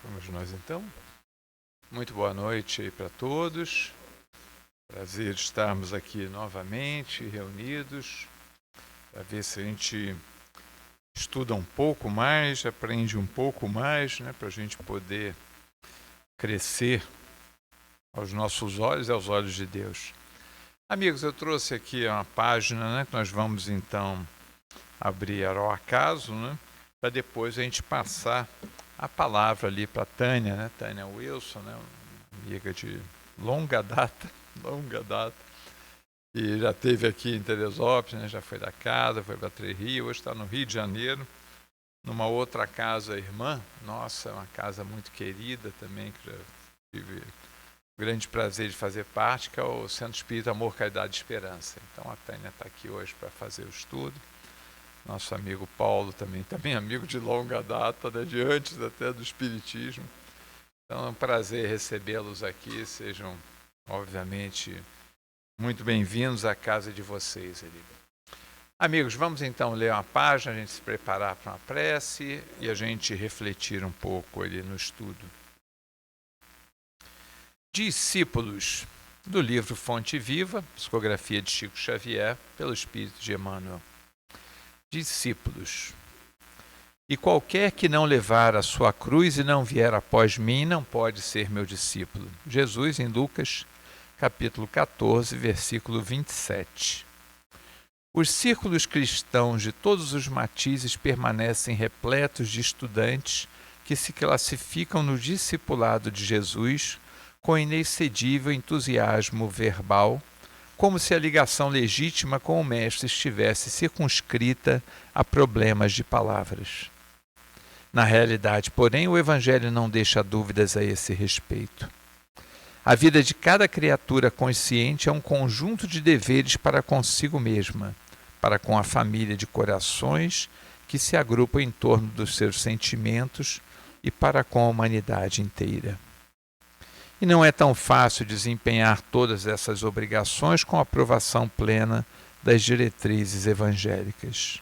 Vamos nós então. Muito boa noite aí para todos. Prazer estarmos aqui novamente reunidos para ver se a gente estuda um pouco mais, aprende um pouco mais, né, para a gente poder crescer aos nossos olhos e aos olhos de Deus. Amigos, eu trouxe aqui uma página, né, que nós vamos então abrir ao acaso, né, para depois a gente passar a palavra ali para a Tânia, né, Tânia Wilson, né, uma amiga de longa data, e já esteve aqui em Teresópolis, né, já foi da casa, foi para Três Rios, hoje está no Rio de Janeiro, numa outra casa irmã, nossa, uma casa muito querida também, que já tive o grande prazer de fazer parte, que é o Centro Espírita Amor, Caridade e Esperança. Então a Tânia está aqui hoje para fazer o estudo. Nosso amigo Paulo também amigo de longa data, né, de antes até do Espiritismo. Então é um prazer recebê-los aqui, sejam obviamente muito bem-vindos à casa de vocês ali. Amigos, vamos então ler uma página, a gente se preparar para uma prece e a gente refletir um pouco ali no estudo. Discípulos, do livro Fonte Viva, psicografia de Chico Xavier, pelo Espírito de Emmanuel. Discípulos. E qualquer que não levar a sua cruz e não vier após mim, não pode ser meu discípulo. Jesus em Lucas, capítulo 14, versículo 27. Os círculos cristãos de todos os matizes permanecem repletos de estudantes que se classificam no discipulado de Jesus com inexcedível entusiasmo verbal, como se a ligação legítima com o Mestre estivesse circunscrita a problemas de palavras. Na realidade, porém, o Evangelho não deixa dúvidas a esse respeito. A vida de cada criatura consciente é um conjunto de deveres para consigo mesma, para com a família de corações que se agrupam em torno dos seus sentimentos e para com a humanidade inteira. E não é tão fácil desempenhar todas essas obrigações com a aprovação plena das diretrizes evangélicas.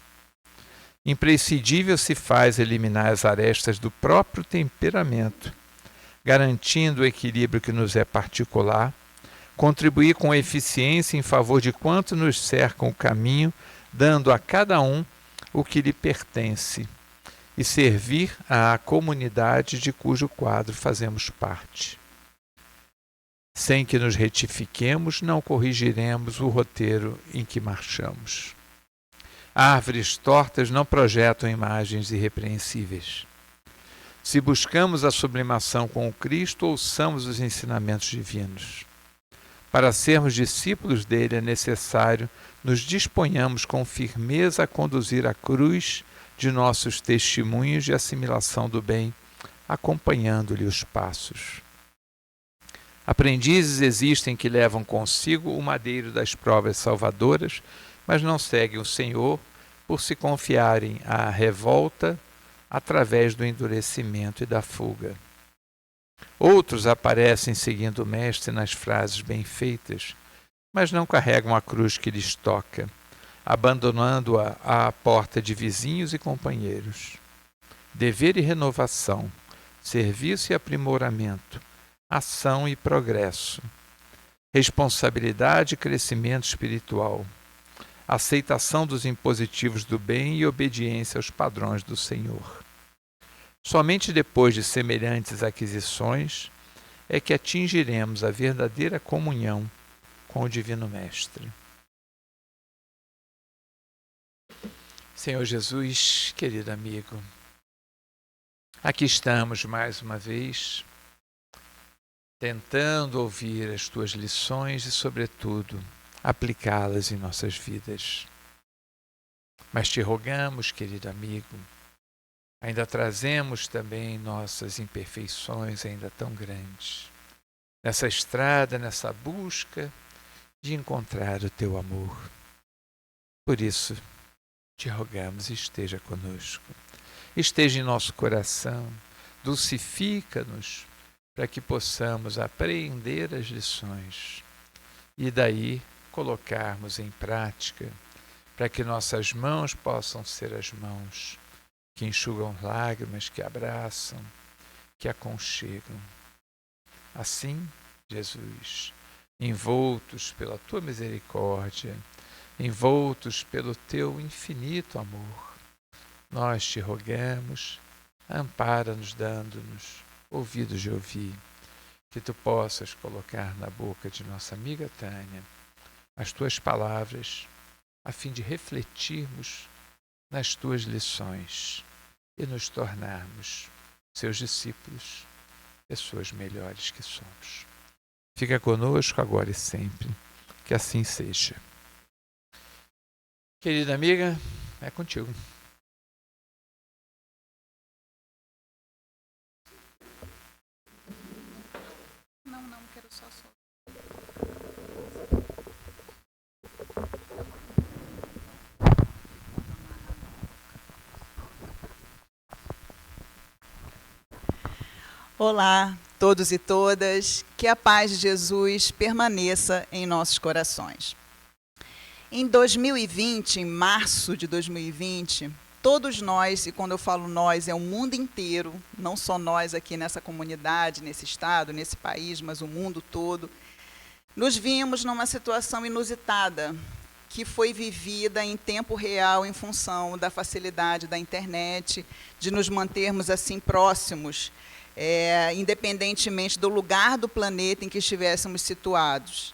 Imprescindível se faz eliminar as arestas do próprio temperamento, garantindo o equilíbrio que nos é particular, contribuir com eficiência em favor de quanto nos cercam o caminho, dando a cada um o que lhe pertence, e servir à comunidade de cujo quadro fazemos parte. Sem que nos retifiquemos, não corrigiremos o roteiro em que marchamos. Árvores tortas não projetam imagens irrepreensíveis. Se buscamos a sublimação com o Cristo, ouçamos os ensinamentos divinos. Para sermos discípulos dele, é necessário nos disponhamos com firmeza a conduzir a cruz de nossos testemunhos de assimilação do bem, acompanhando-lhe os passos. Aprendizes existem que levam consigo o madeiro das provas salvadoras, mas não seguem o Senhor por se confiarem à revolta através do endurecimento e da fuga. Outros aparecem seguindo o Mestre nas frases bem feitas, mas não carregam a cruz que lhes toca, abandonando-a à porta de vizinhos e companheiros. Dever e renovação, serviço e aprimoramento, ação e progresso, responsabilidade e crescimento espiritual, aceitação dos impositivos do bem e obediência aos padrões do Senhor. Somente depois de semelhantes aquisições é que atingiremos a verdadeira comunhão com o Divino Mestre. Senhor Jesus, querido amigo, aqui estamos mais uma vez, tentando ouvir as tuas lições e, sobretudo, aplicá-las em nossas vidas. Mas te rogamos, querido amigo, ainda trazemos também nossas imperfeições ainda tão grandes, nessa estrada, nessa busca de encontrar o teu amor. Por isso, te rogamos, esteja conosco, esteja em nosso coração, dulcifica-nos, para que possamos apreender as lições e daí colocarmos em prática, para que nossas mãos possam ser as mãos que enxugam lágrimas, que abraçam, que aconchegam. Assim, Jesus, envoltos pela tua misericórdia, envoltos pelo teu infinito amor, nós te rogamos, ampara-nos dando-nos ouvidos de ouvir, que tu possas colocar na boca de nossa amiga Tânia as tuas palavras, a fim de refletirmos nas tuas lições e nos tornarmos seus discípulos, pessoas melhores que somos. Fica conosco agora e sempre, que assim seja. Querida amiga, é contigo. Não, quero só. Olá, todos e todas, que a paz de Jesus permaneça em nossos corações. Em 2020, em março de 2020, todos nós, e quando eu falo nós, é o mundo inteiro, não só nós aqui nessa comunidade, nesse estado, nesse país, mas o mundo todo, nos vimos numa situação inusitada, que foi vivida em tempo real em função da facilidade da internet, de nos mantermos assim próximos, independentemente do lugar do planeta em que estivéssemos situados.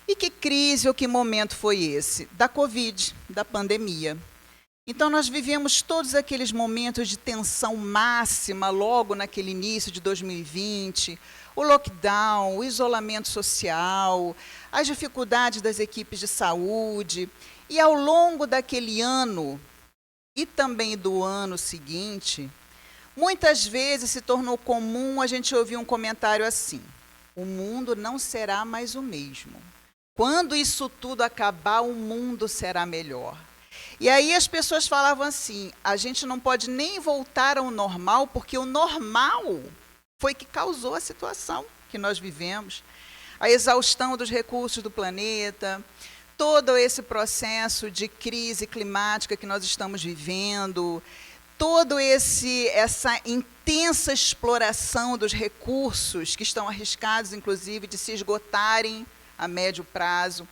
E que crise ou que momento foi esse? Da Covid, da pandemia. Então, nós vivemos todos aqueles momentos de tensão máxima, logo naquele início de 2020, o lockdown, o isolamento social, as dificuldades das equipes de saúde. E, ao longo daquele ano, e também do ano seguinte, muitas vezes se tornou comum a gente ouvir um comentário assim: o mundo não será mais o mesmo. Quando isso tudo acabar, o mundo será melhor. E aí as pessoas falavam assim: a gente não pode nem voltar ao normal, porque o normal foi que causou a situação que nós vivemos. A exaustão dos recursos do planeta, todo esse processo de crise climática que nós estamos vivendo, essa intensa exploração dos recursos que estão arriscados, inclusive, de se esgotarem a médio prazo.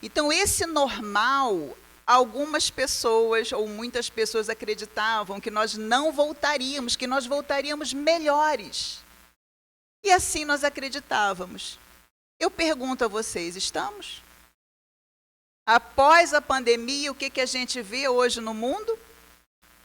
Então, esse normal, algumas pessoas, ou muitas pessoas, acreditavam que nós não voltaríamos, que nós voltaríamos melhores. E assim nós acreditávamos. Eu pergunto a vocês, estamos? Após a pandemia, o que a gente vê hoje no mundo?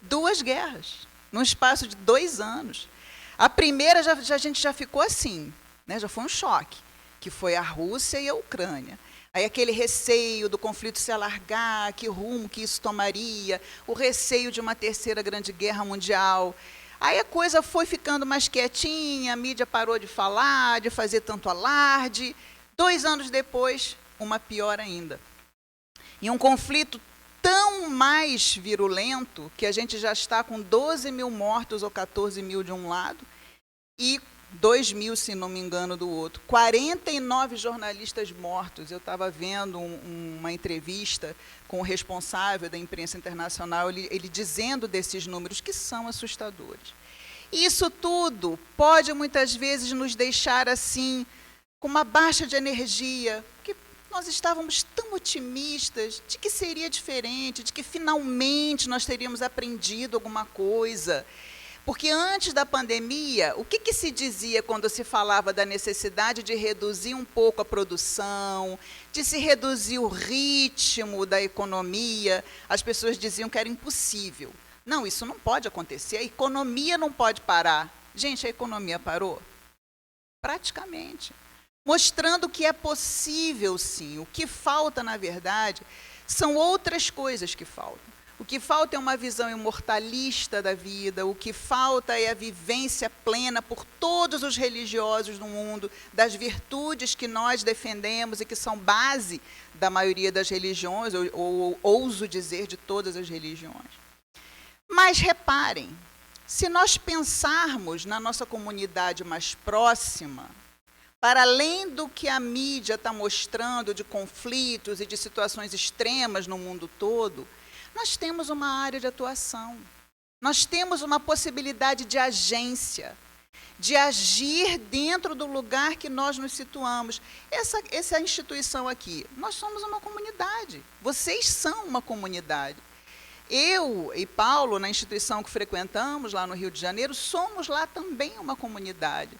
2 guerras, num espaço de 2 anos. A primeira, a gente já ficou assim, né? Já foi um choque, que foi a Rússia e a Ucrânia. Aí aquele receio do conflito se alargar, que rumo que isso tomaria, o receio de uma terceira grande guerra mundial. Aí a coisa foi ficando mais quietinha, a mídia parou de falar, de fazer tanto alarde. 2 anos depois, uma pior ainda. E um conflito tão mais virulento que a gente já está com 12 mil mortos ou 14 mil de um lado e 2 mil, se não me engano, do outro. 49 jornalistas mortos. Eu estava vendo uma entrevista com o responsável da imprensa internacional, ele dizendo desses números que são assustadores. E isso tudo pode, muitas vezes, nos deixar assim, com uma baixa de energia, porque nós estávamos tão otimistas de que seria diferente, de que finalmente nós teríamos aprendido alguma coisa. Porque antes da pandemia, o que se dizia quando se falava da necessidade de reduzir um pouco a produção, de se reduzir o ritmo da economia? As pessoas diziam que era impossível. Não, isso não pode acontecer, a economia não pode parar. Gente, a economia parou? Praticamente. Mostrando que é possível, sim. O que falta, na verdade, são outras coisas que faltam. O que falta é uma visão imortalista da vida, o que falta é a vivência plena por todos os religiosos do mundo, das virtudes que nós defendemos e que são base da maioria das religiões, ou ouso dizer, de todas as religiões. Mas reparem, se nós pensarmos na nossa comunidade mais próxima, para além do que a mídia está mostrando de conflitos e de situações extremas no mundo todo, nós temos uma área de atuação, nós temos uma possibilidade de agência, de agir dentro do lugar que nós nos situamos. Essa instituição aqui, nós somos uma comunidade, vocês são uma comunidade. Eu e Paulo, na instituição que frequentamos lá no Rio de Janeiro, somos lá também uma comunidade.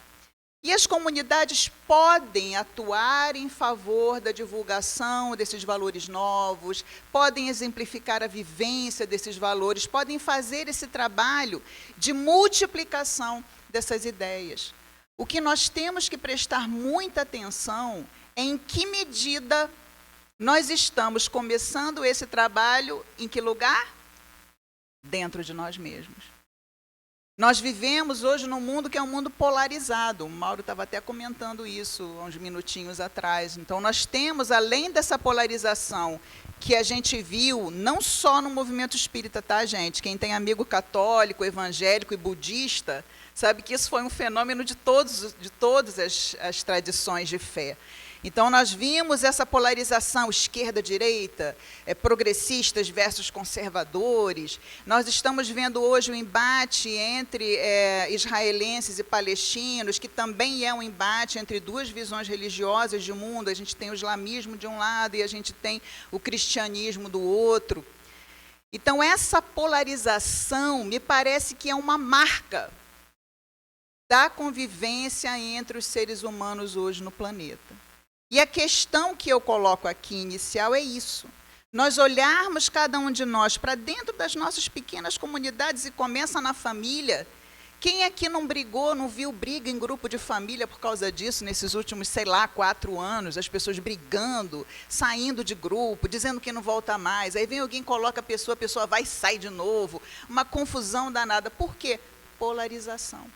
E as comunidades podem atuar em favor da divulgação desses valores novos, podem exemplificar a vivência desses valores, podem fazer esse trabalho de multiplicação dessas ideias. O que nós temos que prestar muita atenção é em que medida nós estamos começando esse trabalho, em que lugar? Dentro de nós mesmos. Nós vivemos hoje num mundo que é um mundo polarizado. O Mauro estava até comentando isso há uns minutinhos atrás. Então, nós temos, além dessa polarização que a gente viu, não só no movimento espírita, tá, gente? Quem tem amigo católico, evangélico e budista, sabe que isso foi um fenômeno de todas as tradições de fé. Então, nós vimos essa polarização esquerda-direita, progressistas versus conservadores. Nós estamos vendo hoje o embate entre israelenses e palestinos, que também é um embate entre duas visões religiosas de mundo. A gente tem o islamismo de um lado e a gente tem o cristianismo do outro. Então, essa polarização me parece que é uma marca da convivência entre os seres humanos hoje no planeta. E a questão que eu coloco aqui inicial é isso. Nós olharmos cada um de nós para dentro das nossas pequenas comunidades e começa na família. Quem aqui não brigou, não viu briga em grupo de família por causa disso nesses últimos, 4 anos, as pessoas brigando, saindo de grupo, dizendo que não volta mais. Aí vem alguém, coloca a pessoa vai e sai de novo. Uma confusão danada. Por quê? Polarização.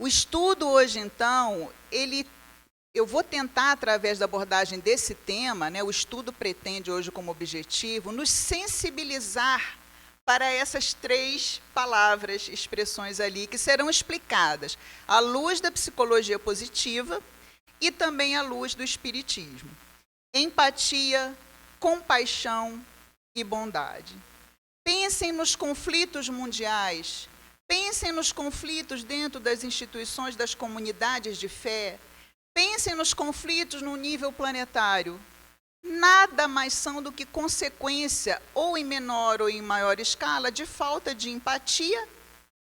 O estudo hoje, então, eu vou tentar, através da abordagem desse tema, o estudo pretende hoje como objetivo, nos sensibilizar para essas 3 palavras, expressões ali, que serão explicadas à luz da psicologia positiva e também à luz do espiritismo. Empatia, compaixão e bondade. Pensem nos conflitos mundiais, pensem nos conflitos dentro das instituições, das comunidades de fé, pensem nos conflitos no nível planetário. Nada mais são do que consequência, ou em menor ou em maior escala, de falta de empatia,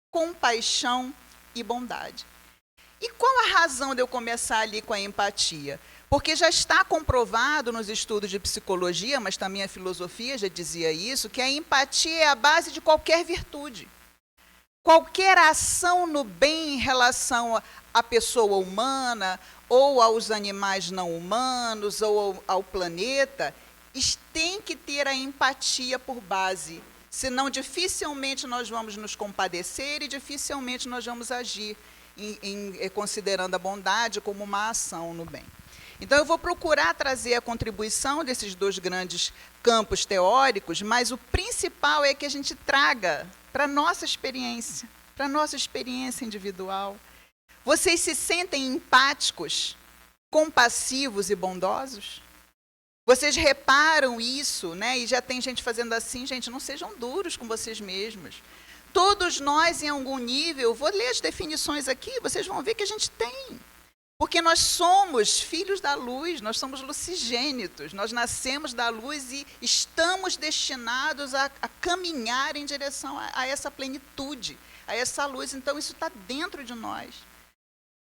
compaixão e bondade. E qual a razão de eu começar ali com a empatia? Porque já está comprovado nos estudos de psicologia, mas também a filosofia já dizia isso, que a empatia é a base de qualquer virtude. Qualquer ação no bem em relação à pessoa humana, ou aos animais não humanos, ou ao planeta, tem que ter a empatia por base. Senão, dificilmente nós vamos nos compadecer e dificilmente nós vamos agir considerando a bondade como uma ação no bem. Então, eu vou procurar trazer a contribuição desses 2 grandes campos teóricos, mas o principal é que a gente traga para a nossa experiência individual. Vocês se sentem empáticos, compassivos e bondosos? Vocês reparam isso, E já tem gente fazendo assim, gente, não sejam duros com vocês mesmos. Todos nós, em algum nível, vou ler as definições aqui, vocês vão ver que a gente tem. Porque nós somos filhos da luz, nós somos lucigênitos, nós nascemos da luz e estamos destinados a caminhar em direção a essa plenitude, a essa luz. Então, isso está dentro de nós.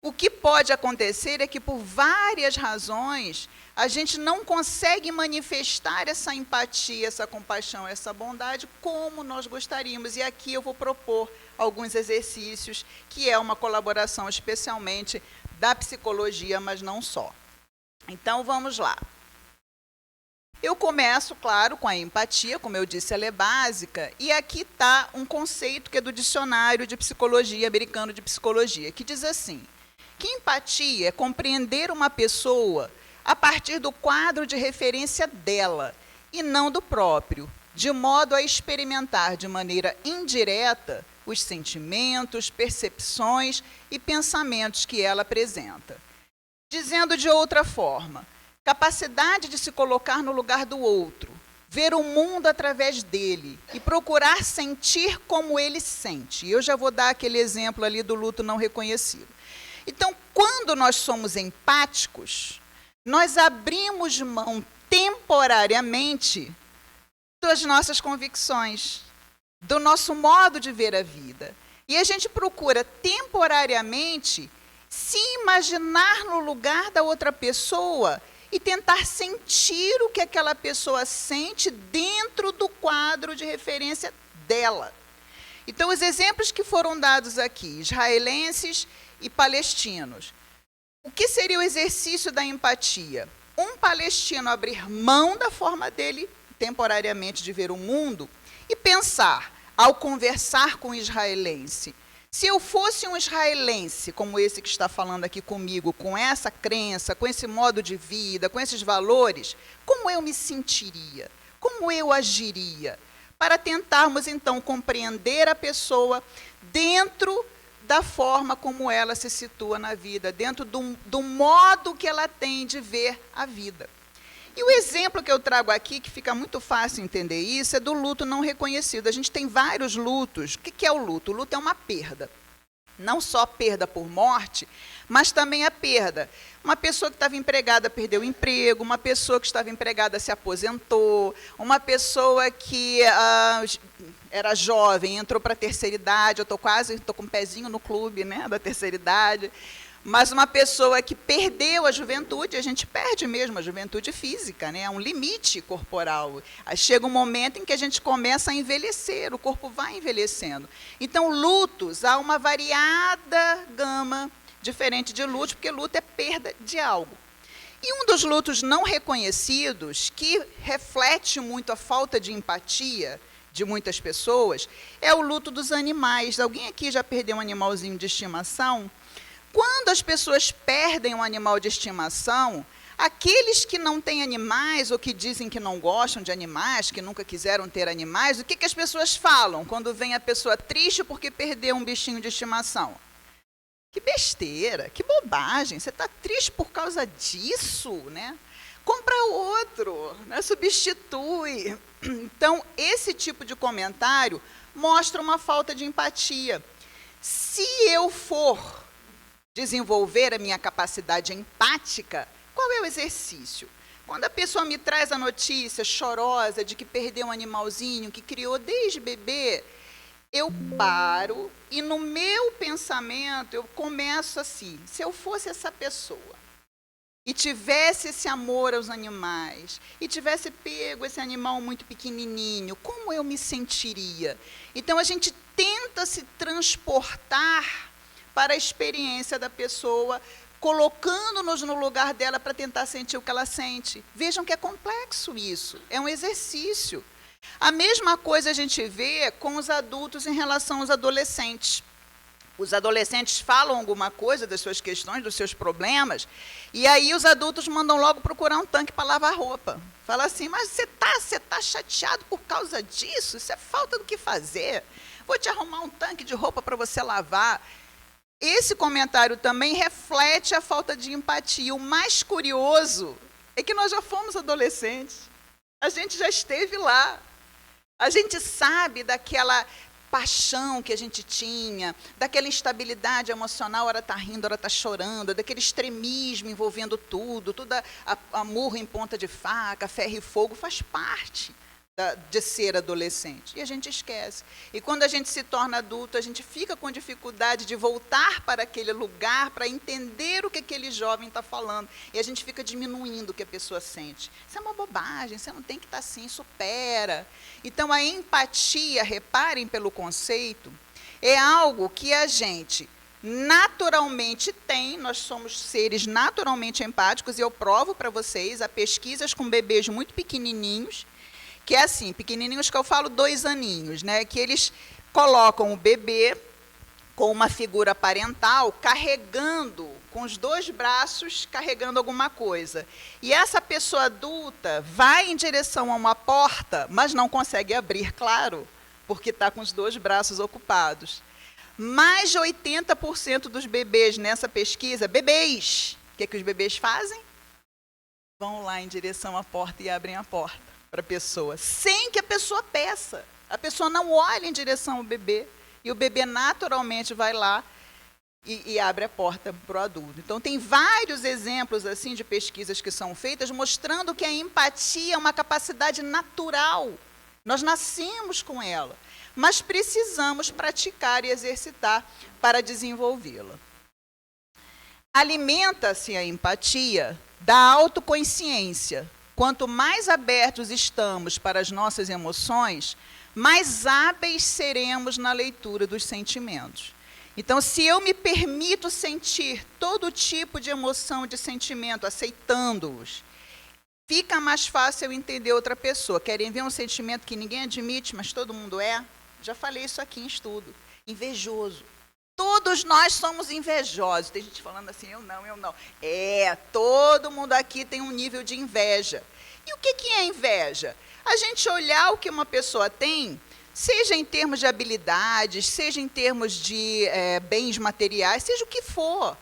O que pode acontecer é que, por várias razões, a gente não consegue manifestar essa empatia, essa compaixão, essa bondade como nós gostaríamos. E aqui eu vou propor alguns exercícios, que é uma colaboração especialmente da psicologia, mas não só. Então, vamos lá. Eu começo, claro, com a empatia, como eu disse, ela é básica, e aqui está um conceito que é do Dicionário de Psicologia, americano de psicologia, que diz assim: que empatia é compreender uma pessoa a partir do quadro de referência dela e não do próprio, de modo a experimentar de maneira indireta os sentimentos, percepções e pensamentos que ela apresenta. Dizendo de outra forma, capacidade de se colocar no lugar do outro, ver o mundo através dele e procurar sentir como ele sente. E eu já vou dar aquele exemplo ali do luto não reconhecido. Então, quando nós somos empáticos, nós abrimos mão temporariamente das nossas convicções, do nosso modo de ver a vida. E a gente procura temporariamente se imaginar no lugar da outra pessoa e tentar sentir o que aquela pessoa sente dentro do quadro de referência dela. Então, os exemplos que foram dados aqui, israelenses e palestinos. O que seria o exercício da empatia? Um palestino abrir mão da forma dele, temporariamente, de ver o mundo, e pensar, ao conversar com o israelense, se eu fosse um israelense, como esse que está falando aqui comigo, com essa crença, com esse modo de vida, com esses valores, como eu me sentiria? Como eu agiria? Para tentarmos, então, compreender a pessoa dentro da forma como ela se situa na vida, dentro do modo que ela tem de ver a vida. E o exemplo que eu trago aqui, que fica muito fácil entender isso, é do luto não reconhecido. A gente tem vários lutos. O que é o luto? O luto é uma perda. Não só perda por morte, mas também a perda. Uma pessoa que estava empregada perdeu o emprego, uma pessoa que estava empregada se aposentou, uma pessoa que era jovem, entrou para a terceira idade, eu estou com um pezinho no clube, né, da terceira idade. Mas uma pessoa que perdeu a juventude, a gente perde mesmo a juventude física, né? É um limite corporal. Aí chega um momento em que a gente começa a envelhecer, o corpo vai envelhecendo. Então, lutos, há uma variada gama diferente de luto, porque luto é perda de algo. E um dos lutos não reconhecidos, que reflete muito a falta de empatia de muitas pessoas, é o luto dos animais. Alguém aqui já perdeu um animalzinho de estimação? Quando as pessoas perdem um animal de estimação, aqueles que não têm animais ou que dizem que não gostam de animais, que nunca quiseram ter animais, o que as pessoas falam quando vem a pessoa triste porque perdeu um bichinho de estimação? Que besteira, que bobagem, você está triste por causa disso, né? Compra outro, né? Substitui. Então, esse tipo de comentário mostra uma falta de empatia. Se eu for desenvolver a minha capacidade empática, qual é o exercício? Quando a pessoa me traz a notícia chorosa de que perdeu um animalzinho que criou desde bebê, eu paro e no meu pensamento eu começo assim, se eu fosse essa pessoa e tivesse esse amor aos animais, e tivesse pego esse animal muito pequenininho, como eu me sentiria? Então a gente tenta se transportar para a experiência da pessoa, colocando-nos no lugar dela para tentar sentir o que ela sente. Vejam que é complexo isso, é um exercício. A mesma coisa a gente vê com os adultos em relação aos adolescentes. Os adolescentes falam alguma coisa das suas questões, dos seus problemas, e aí os adultos mandam logo procurar um tanque para lavar roupa. Fala assim, mas você tá chateado por causa disso? Isso é falta do que fazer. Vou te arrumar um tanque de roupa para você lavar. Esse comentário também reflete a falta de empatia. O mais curioso é que nós já fomos adolescentes. A gente já esteve lá. A gente sabe daquela paixão que a gente tinha, daquela instabilidade emocional, ora está rindo, ora está chorando, daquele extremismo envolvendo tudo a murro em ponta de faca, ferro e fogo, faz parte de ser adolescente. E a gente esquece. E quando a gente se torna adulto, a gente fica com dificuldade de voltar para aquele lugar, para entender o que aquele jovem está falando. E a gente fica diminuindo o que a pessoa sente. Isso é uma bobagem, você não tem que estar assim, supera. Então, a empatia, reparem pelo conceito, é algo que a gente naturalmente tem, nós somos seres naturalmente empáticos, e eu provo para vocês, há pesquisas com bebês muito pequenininhos, que é assim, pequenininhos que eu falo 2 aninhos, né, que eles colocam o bebê com uma figura parental, carregando, com os 2 braços, carregando alguma coisa. E essa pessoa adulta vai em direção a uma porta, mas não consegue abrir, claro, porque está com os 2 braços ocupados. Mais de 80% dos bebês nessa pesquisa, bebês, o que os bebês fazem? Vão lá em direção à porta e abrem a porta. para a pessoa, sem que a pessoa peça. A pessoa não olha em direção ao bebê, e o bebê naturalmente vai lá e abre a porta para o adulto. Então, tem vários exemplos assim de pesquisas que são feitas mostrando que a empatia é uma capacidade natural. Nós nascemos com ela, mas precisamos praticar e exercitar para desenvolvê-la. Alimenta-se a empatia da autoconsciência. Quanto mais abertos estamos para as nossas emoções, mais hábeis seremos na leitura dos sentimentos. Então, se eu me permito sentir todo tipo de emoção, de sentimento, aceitando-os, fica mais fácil eu entender outra pessoa. Querem ver um sentimento que ninguém admite, mas todo mundo é? Já falei isso aqui em estudo. Invejoso. Todos nós somos invejosos. Tem gente falando assim, eu não. Todo mundo aqui tem um nível de inveja. E o que é inveja? A gente olhar o que uma pessoa tem, seja em termos de habilidades, seja em termos de bens materiais, seja o que for.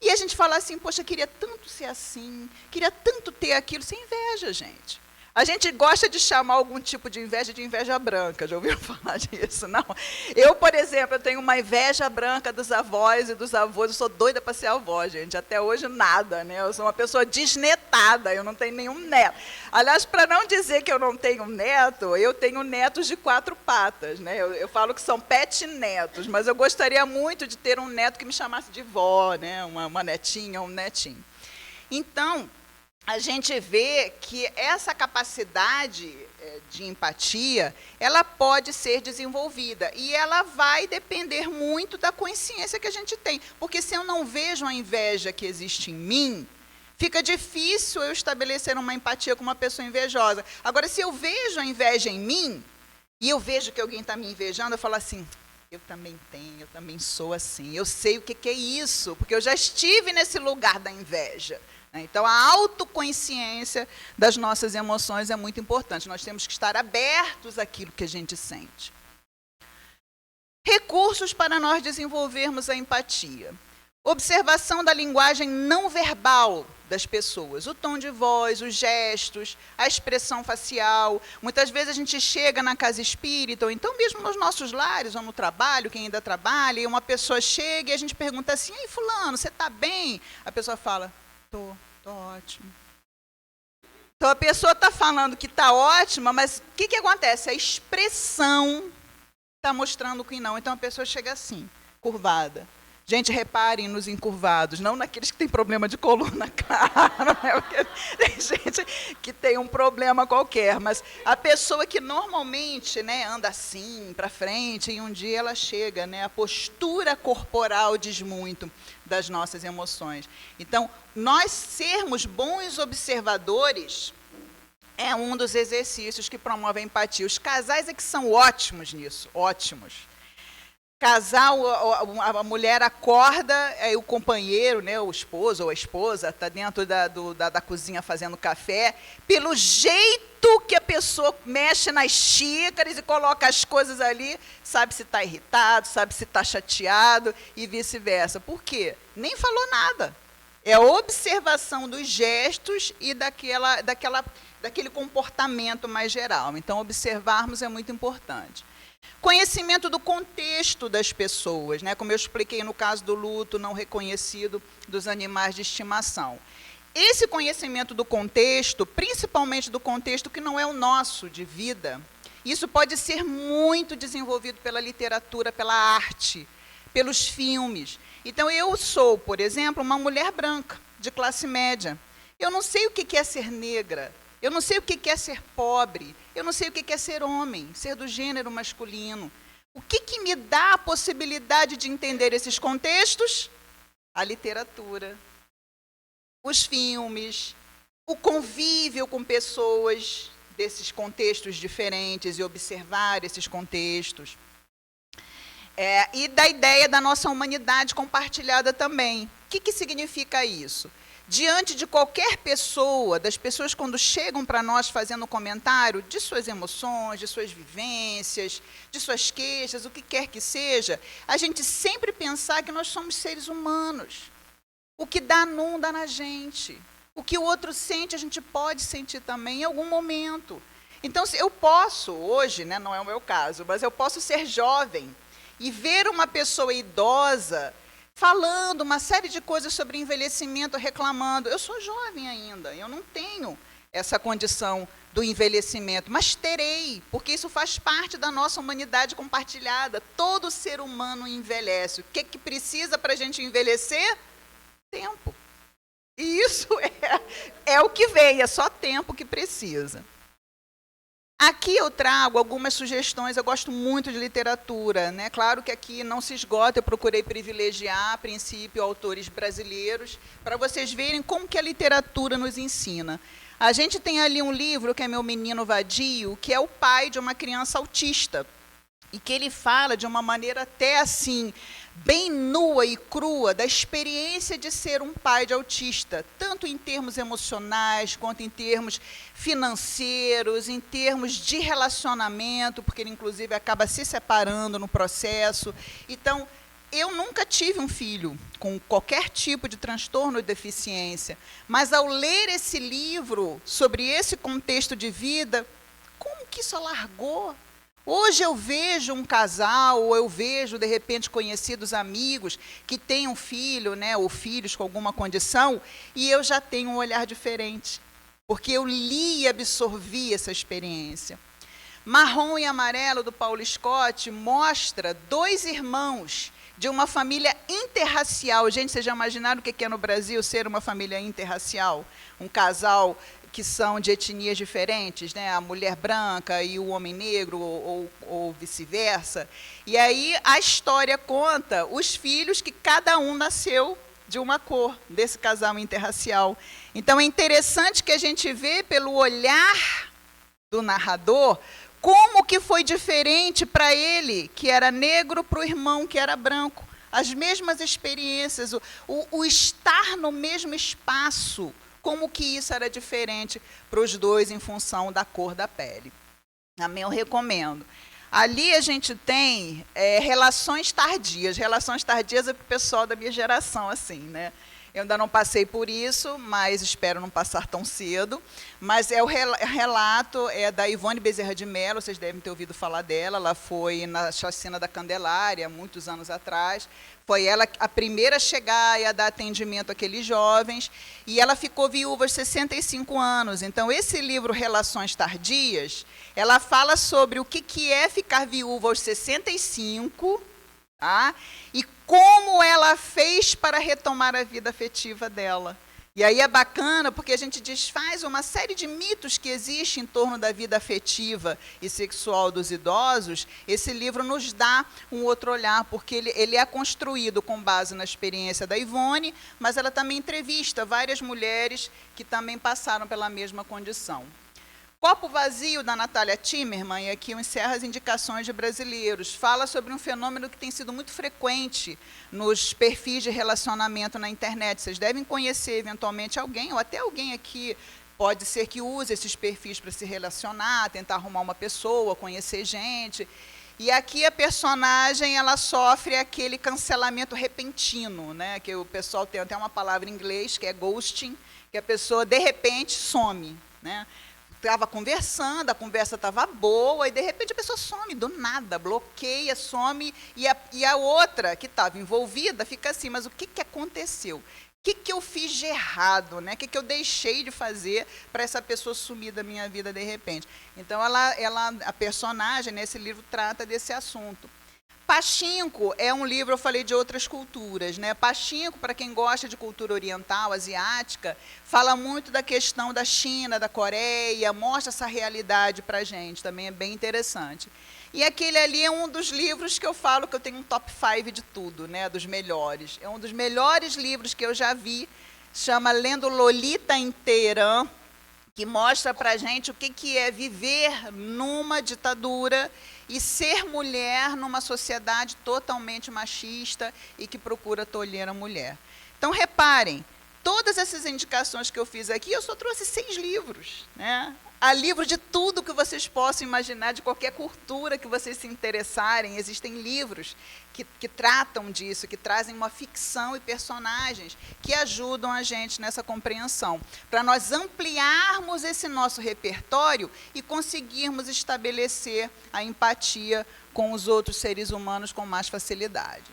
E a gente fala assim, poxa, queria tanto ser assim, queria tanto ter aquilo. Isso é inveja, gente. A gente gosta de chamar algum tipo de inveja branca. Já ouviram falar disso? Não. Eu, por exemplo, eu tenho uma inveja branca dos avós e dos avós. Eu sou doida para ser avó, gente. Até hoje, nada, né? Eu sou uma pessoa desnetada, eu não tenho nenhum neto. Aliás, para não dizer que eu não tenho neto, eu tenho netos de 4 patas, né? Eu falo que são pet netos, mas eu gostaria muito de ter um neto que me chamasse de vó, né? Uma netinha, um netinho. Então, a gente vê que essa capacidade de empatia, ela pode ser desenvolvida. E ela vai depender muito da consciência que a gente tem. Porque se eu não vejo a inveja que existe em mim, fica difícil eu estabelecer uma empatia com uma pessoa invejosa. Agora, se eu vejo a inveja em mim, e eu vejo que alguém está me invejando, eu falo assim, eu também tenho, eu também sou assim. Eu sei o que é isso, porque eu já estive nesse lugar da inveja. Então, a autoconsciência das nossas emoções é muito importante. Nós temos que estar abertos àquilo que a gente sente. Recursos para nós desenvolvermos a empatia. Observação da linguagem não verbal das pessoas. O tom de voz, os gestos, a expressão facial. Muitas vezes a gente chega na casa espírita, ou então mesmo nos nossos lares, ou no trabalho, quem ainda trabalha, e uma pessoa chega e a gente pergunta assim, ei, fulano, você está bem? A pessoa fala, Tô ótimo. Então, a pessoa está falando que está ótima, mas o que acontece? A expressão está mostrando que não. Então, a pessoa chega assim, curvada. Gente, reparem nos encurvados, não naqueles que têm problema de coluna, claro. Né? Porque tem gente que tem um problema qualquer, mas a pessoa que normalmente, né, anda assim, para frente, e um dia ela chega, né, a postura corporal diz muito das nossas emoções. Então, nós sermos bons observadores é um dos exercícios que promove a empatia. Os casais é que são ótimos nisso, ótimos. Casal, a mulher acorda, o companheiro, né, o esposo ou a esposa, está dentro da cozinha fazendo café, pelo jeito que a pessoa mexe nas xícaras e coloca as coisas ali, sabe se está irritado, sabe se está chateado e vice-versa. Por quê? Nem falou nada. É a observação dos gestos e daquele comportamento mais geral. Então, observarmos é muito importante. Conhecimento do contexto das pessoas, né? Como eu expliquei no caso do luto não reconhecido dos animais de estimação. Esse conhecimento do contexto, principalmente do contexto que não é o nosso, de vida, isso pode ser muito desenvolvido pela literatura, pela arte, pelos filmes. Então, eu sou, por exemplo, uma mulher branca, de classe média. Eu não sei o que é ser negra. Eu não sei o que é ser pobre, eu não sei o que é ser homem, ser do gênero masculino. O que me dá a possibilidade de entender esses contextos? A literatura, os filmes, o convívio com pessoas desses contextos diferentes e observar esses contextos. E da ideia da nossa humanidade compartilhada também. O que significa isso? Diante de qualquer pessoa, das pessoas quando chegam para nós fazendo comentário de suas emoções, de suas vivências, de suas queixas, o que quer que seja, a gente sempre pensar que nós somos seres humanos. O que dá num dá na gente. O que o outro sente, a gente pode sentir também em algum momento. Então, eu posso, hoje, né, não é o meu caso, mas eu posso ser jovem e ver uma pessoa idosa falando uma série de coisas sobre envelhecimento, reclamando. Eu sou jovem ainda, eu não tenho essa condição do envelhecimento, mas terei, porque isso faz parte da nossa humanidade compartilhada. Todo ser humano envelhece. O que precisa para a gente envelhecer? Tempo. E isso é o que vem, é só tempo que precisa. Aqui eu trago algumas sugestões, eu gosto muito de literatura, né? Claro que aqui não se esgota, eu procurei privilegiar, a princípio, autores brasileiros, para vocês verem como que a literatura nos ensina. A gente tem ali um livro, que é Meu Menino Vadio, que é o pai de uma criança autista, e que ele fala de uma maneira até assim, bem nua e crua, da experiência de ser um pai de autista, tanto em termos emocionais, quanto em termos financeiros, em termos de relacionamento, porque ele, inclusive, acaba se separando no processo. Então, eu nunca tive um filho com qualquer tipo de transtorno ou deficiência, mas ao ler esse livro sobre esse contexto de vida, como que isso alargou? Hoje eu vejo um casal, ou eu vejo, de repente, conhecidos amigos que têm um filho, né, ou filhos com alguma condição, e eu já tenho um olhar diferente, porque eu li e absorvi essa experiência. Marrom e Amarelo, do Paulo Scott, mostra 2 irmãos de uma família interracial. Gente, vocês já imaginaram o que é no Brasil ser uma família interracial? Um casal que são de etnias diferentes, né? A mulher branca e o homem negro, ou vice-versa. E aí a história conta os filhos que cada um nasceu de uma cor, desse casal interracial. Então, é interessante que a gente vê, pelo olhar do narrador, como que foi diferente para ele, que era negro, para o irmão, que era branco. As mesmas experiências, o estar no mesmo espaço, como que isso era diferente para os dois em função da cor da pele. Também eu recomendo. Ali a gente tem relações tardias. Relações tardias é para o pessoal da minha geração, assim, né? Eu ainda não passei por isso, mas espero não passar tão cedo. Mas o relato é da Ivone Bezerra de Mello, vocês devem ter ouvido falar dela. Ela foi na chacina da Candelária, muitos anos atrás. Foi ela a primeira a chegar e a dar atendimento àqueles jovens. E ela ficou viúva aos 65 anos. Então, esse livro, Relações Tardias, ela fala sobre o que é ficar viúva aos 65, tá? E como ela fez para retomar a vida afetiva dela. E aí é bacana porque a gente desfaz uma série de mitos que existem em torno da vida afetiva e sexual dos idosos. Esse livro nos dá um outro olhar, porque ele é construído com base na experiência da Ivone, mas ela também entrevista várias mulheres que também passaram pela mesma condição. Copo Vazio, da Natália Timmerman, e aqui eu encerro as indicações de brasileiros, fala sobre um fenômeno que tem sido muito frequente nos perfis de relacionamento na internet. Vocês devem conhecer, eventualmente, alguém, ou até alguém aqui, pode ser que use esses perfis para se relacionar, tentar arrumar uma pessoa, conhecer gente. E aqui a personagem, ela sofre aquele cancelamento repentino, né? Que o pessoal tem até uma palavra em inglês, que é ghosting, que a pessoa, de repente, some, né? Estava conversando, a conversa estava boa, e de repente a pessoa some, do nada, bloqueia, some, e a outra que estava envolvida fica assim, mas o que aconteceu? O que eu fiz de errado? Né? O que eu deixei de fazer para essa pessoa sumir da minha vida de repente? Então, a personagem nesse livro trata desse assunto. Pachinko é um livro, eu falei de outras culturas, né? Pachinko, para quem gosta de cultura oriental, asiática, fala muito da questão da China, da Coreia, mostra essa realidade para a gente, também é bem interessante. E aquele ali é um dos livros que eu falo que eu tenho um top 5 de tudo, né? Dos melhores. É um dos melhores livros que eu já vi, chama Lendo Lolita em Teherã, que mostra para a gente o que é viver numa ditadura e ser mulher numa sociedade totalmente machista e que procura tolher a mulher. Então, reparem, todas essas indicações que eu fiz aqui, eu só trouxe 6 livros, né? Há livro de tudo que vocês possam imaginar, de qualquer cultura que vocês se interessarem. Existem livros que tratam disso, que trazem uma ficção e personagens que ajudam a gente nessa compreensão, para nós ampliarmos esse nosso repertório e conseguirmos estabelecer a empatia com os outros seres humanos com mais facilidade.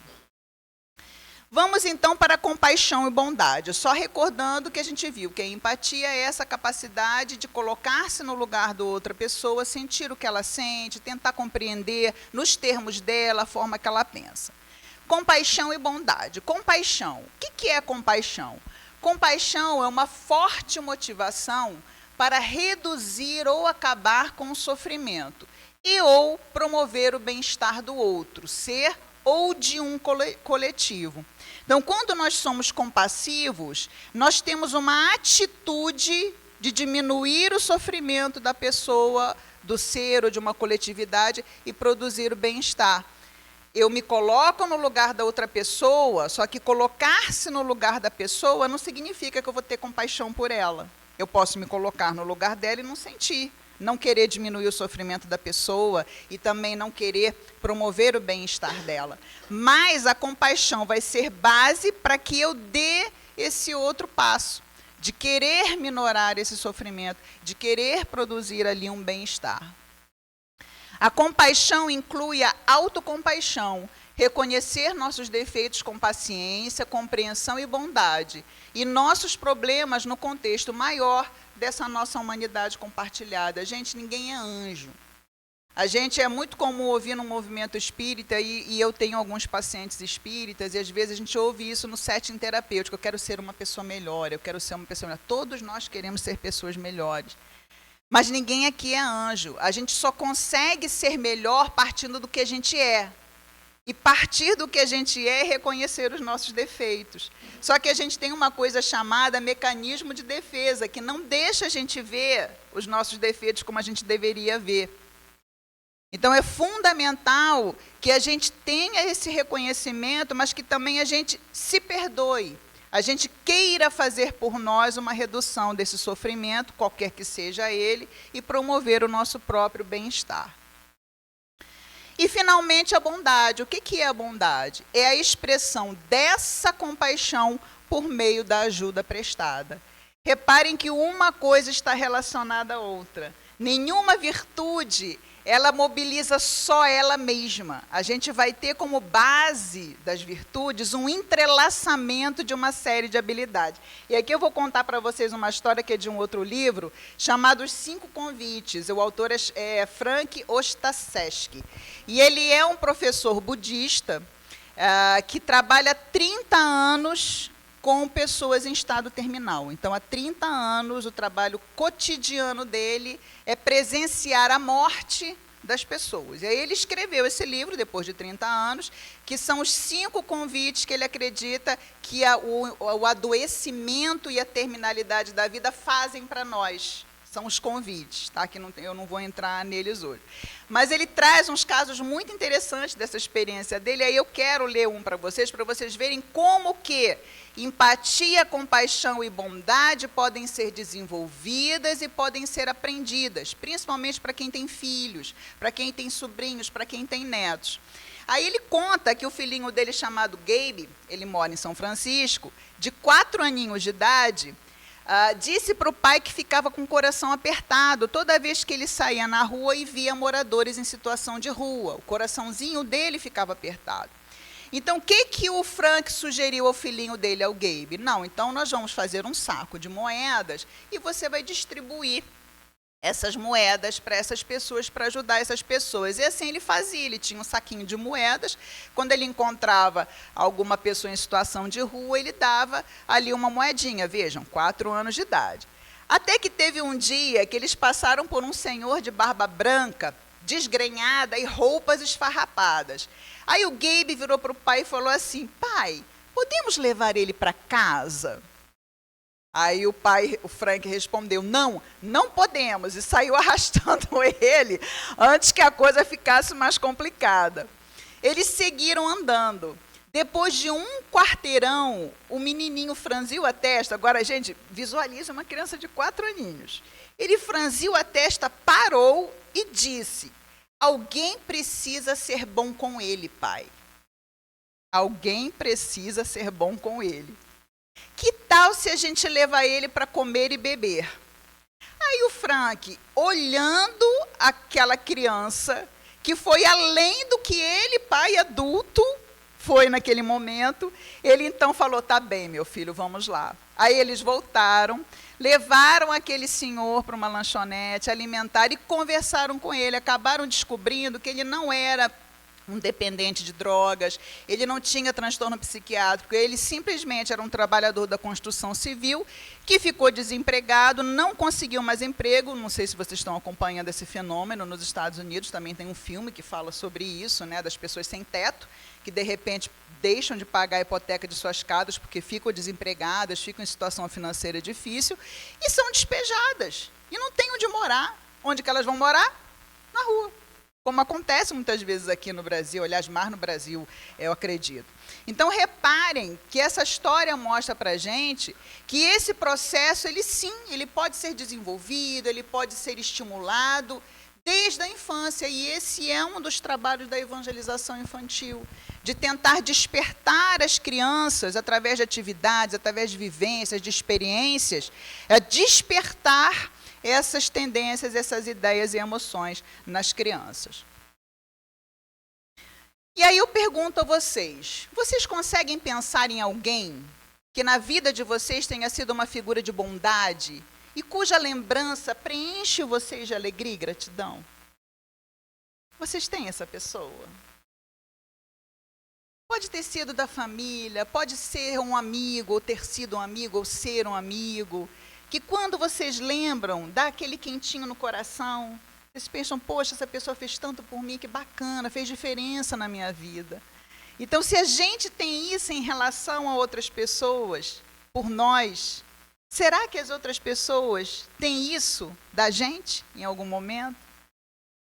Vamos, então, para a compaixão e bondade. Só recordando que a gente viu que a empatia é essa capacidade de colocar-se no lugar da outra pessoa, sentir o que ela sente, tentar compreender, nos termos dela, a forma que ela pensa. Compaixão e bondade. Compaixão. O que é compaixão? Compaixão é uma forte motivação para reduzir ou acabar com o sofrimento e ou promover o bem-estar do outro, ser ou de um coletivo. Então, quando nós somos compassivos, nós temos uma atitude de diminuir o sofrimento da pessoa, do ser ou de uma coletividade e produzir o bem-estar. Eu me coloco no lugar da outra pessoa, só que colocar-se no lugar da pessoa não significa que eu vou ter compaixão por ela. Eu posso me colocar no lugar dela e não sentir. Não querer diminuir o sofrimento da pessoa e também não querer promover o bem-estar dela. Mas a compaixão vai ser base para que eu dê esse outro passo, de querer minorar esse sofrimento, de querer produzir ali um bem-estar. A compaixão inclui a autocompaixão, reconhecer nossos defeitos com paciência, compreensão e bondade, e nossos problemas no contexto maior dessa nossa humanidade compartilhada. Gente, ninguém é anjo. A gente é muito comum ouvir no movimento espírita, e eu tenho alguns pacientes espíritas, e às vezes a gente ouve isso no setting terapêutico: eu quero ser uma pessoa melhor, eu quero ser uma pessoa melhor. Todos nós queremos ser pessoas melhores. Mas ninguém aqui é anjo. A gente só consegue ser melhor partindo do que a gente é. E partir do que a gente é reconhecer os nossos defeitos. Só que a gente tem uma coisa chamada mecanismo de defesa, que não deixa a gente ver os nossos defeitos como a gente deveria ver. Então é fundamental que a gente tenha esse reconhecimento, mas que também a gente se perdoe. A gente queira fazer por nós uma redução desse sofrimento, qualquer que seja ele, e promover o nosso próprio bem-estar. E, finalmente, a bondade. O que é a bondade? É a expressão dessa compaixão por meio da ajuda prestada. Reparem que uma coisa está relacionada à outra. Nenhuma virtude, ela mobiliza só ela mesma. A gente vai ter como base das virtudes um entrelaçamento de uma série de habilidades. E aqui eu vou contar para vocês uma história que é de um outro livro, chamado Os 5 Convites. O autor é Frank Ostaseski. E ele é um professor budista que trabalha há 30 anos com pessoas em estado terminal. Então, há 30 anos, o trabalho cotidiano dele é presenciar a morte das pessoas. E aí ele escreveu esse livro, depois de 30 anos, que são os 5 convites que ele acredita que o adoecimento e a terminalidade da vida fazem para nós. São os convites, tá? Que eu não vou entrar neles hoje. Mas ele traz uns casos muito interessantes dessa experiência dele, aí eu quero ler um para vocês verem como que empatia, compaixão e bondade podem ser desenvolvidas e podem ser aprendidas, principalmente para quem tem filhos, para quem tem sobrinhos, para quem tem netos. Aí ele conta que o filhinho dele, chamado Gabe, ele mora em São Francisco, de 4 aninhos de idade, disse para o pai que ficava com o coração apertado toda vez que ele saía na rua e via moradores em situação de rua. O coraçãozinho dele ficava apertado. Então, o que o Frank sugeriu ao filhinho dele, ao Gabe? Não, então nós vamos fazer um saco de moedas e você vai distribuir essas moedas para essas pessoas, para ajudar essas pessoas. E assim ele fazia, ele tinha um saquinho de moedas, quando ele encontrava alguma pessoa em situação de rua, ele dava ali uma moedinha, vejam, 4 anos de idade. Até que teve um dia que eles passaram por um senhor de barba branca, desgrenhada e roupas esfarrapadas. Aí o Gabe virou para o pai e falou assim: pai, podemos levar ele para casa? Aí o Frank respondeu: não, não podemos, e saiu arrastando ele antes que a coisa ficasse mais complicada. Eles seguiram andando. Depois de um quarteirão, o menininho franziu a testa. Agora, gente, visualiza uma criança de 4 aninhos. Ele franziu a testa, parou e disse: alguém precisa ser bom com ele, pai. Alguém precisa ser bom com ele. Que tal se a gente levar ele para comer e beber? Aí o Frank, olhando aquela criança, que foi além do que ele, pai adulto, foi naquele momento, ele então falou: tá bem, meu filho, vamos lá. Aí eles voltaram, levaram aquele senhor para uma lanchonete, alimentaram e conversaram com ele. Acabaram descobrindo que ele não era um dependente de drogas, ele não tinha transtorno psiquiátrico, ele simplesmente era um trabalhador da construção civil que ficou desempregado, não conseguiu mais emprego. Não sei se vocês estão acompanhando esse fenômeno. Nos Estados Unidos também tem um filme que fala sobre isso, né, das pessoas sem teto, que de repente deixam de pagar a hipoteca de suas casas porque ficam desempregadas, ficam em situação financeira difícil e são despejadas. E não tem onde morar. Onde que elas vão morar? Na rua. Como acontece muitas vezes aqui no Brasil, aliás, mais no Brasil, eu acredito. Então, reparem que essa história mostra para a gente que esse processo, ele sim, ele pode ser desenvolvido, ele pode ser estimulado desde a infância. E esse é um dos trabalhos da evangelização infantil, de tentar despertar as crianças, através de atividades, através de vivências, de experiências, despertar essas tendências, essas ideias e emoções nas crianças. E aí eu pergunto a vocês, vocês conseguem pensar em alguém que na vida de vocês tenha sido uma figura de bondade e cuja lembrança preenche vocês de alegria e gratidão? Vocês têm essa pessoa? Pode ter sido da família, pode ser um amigo, ou ter sido um amigo, ou ser um amigo, que quando vocês lembram, dá aquele quentinho no coração, vocês pensam: poxa, essa pessoa fez tanto por mim, que bacana, fez diferença na minha vida. Então, se a gente tem isso em relação a outras pessoas, por nós, será que as outras pessoas têm isso da gente em algum momento?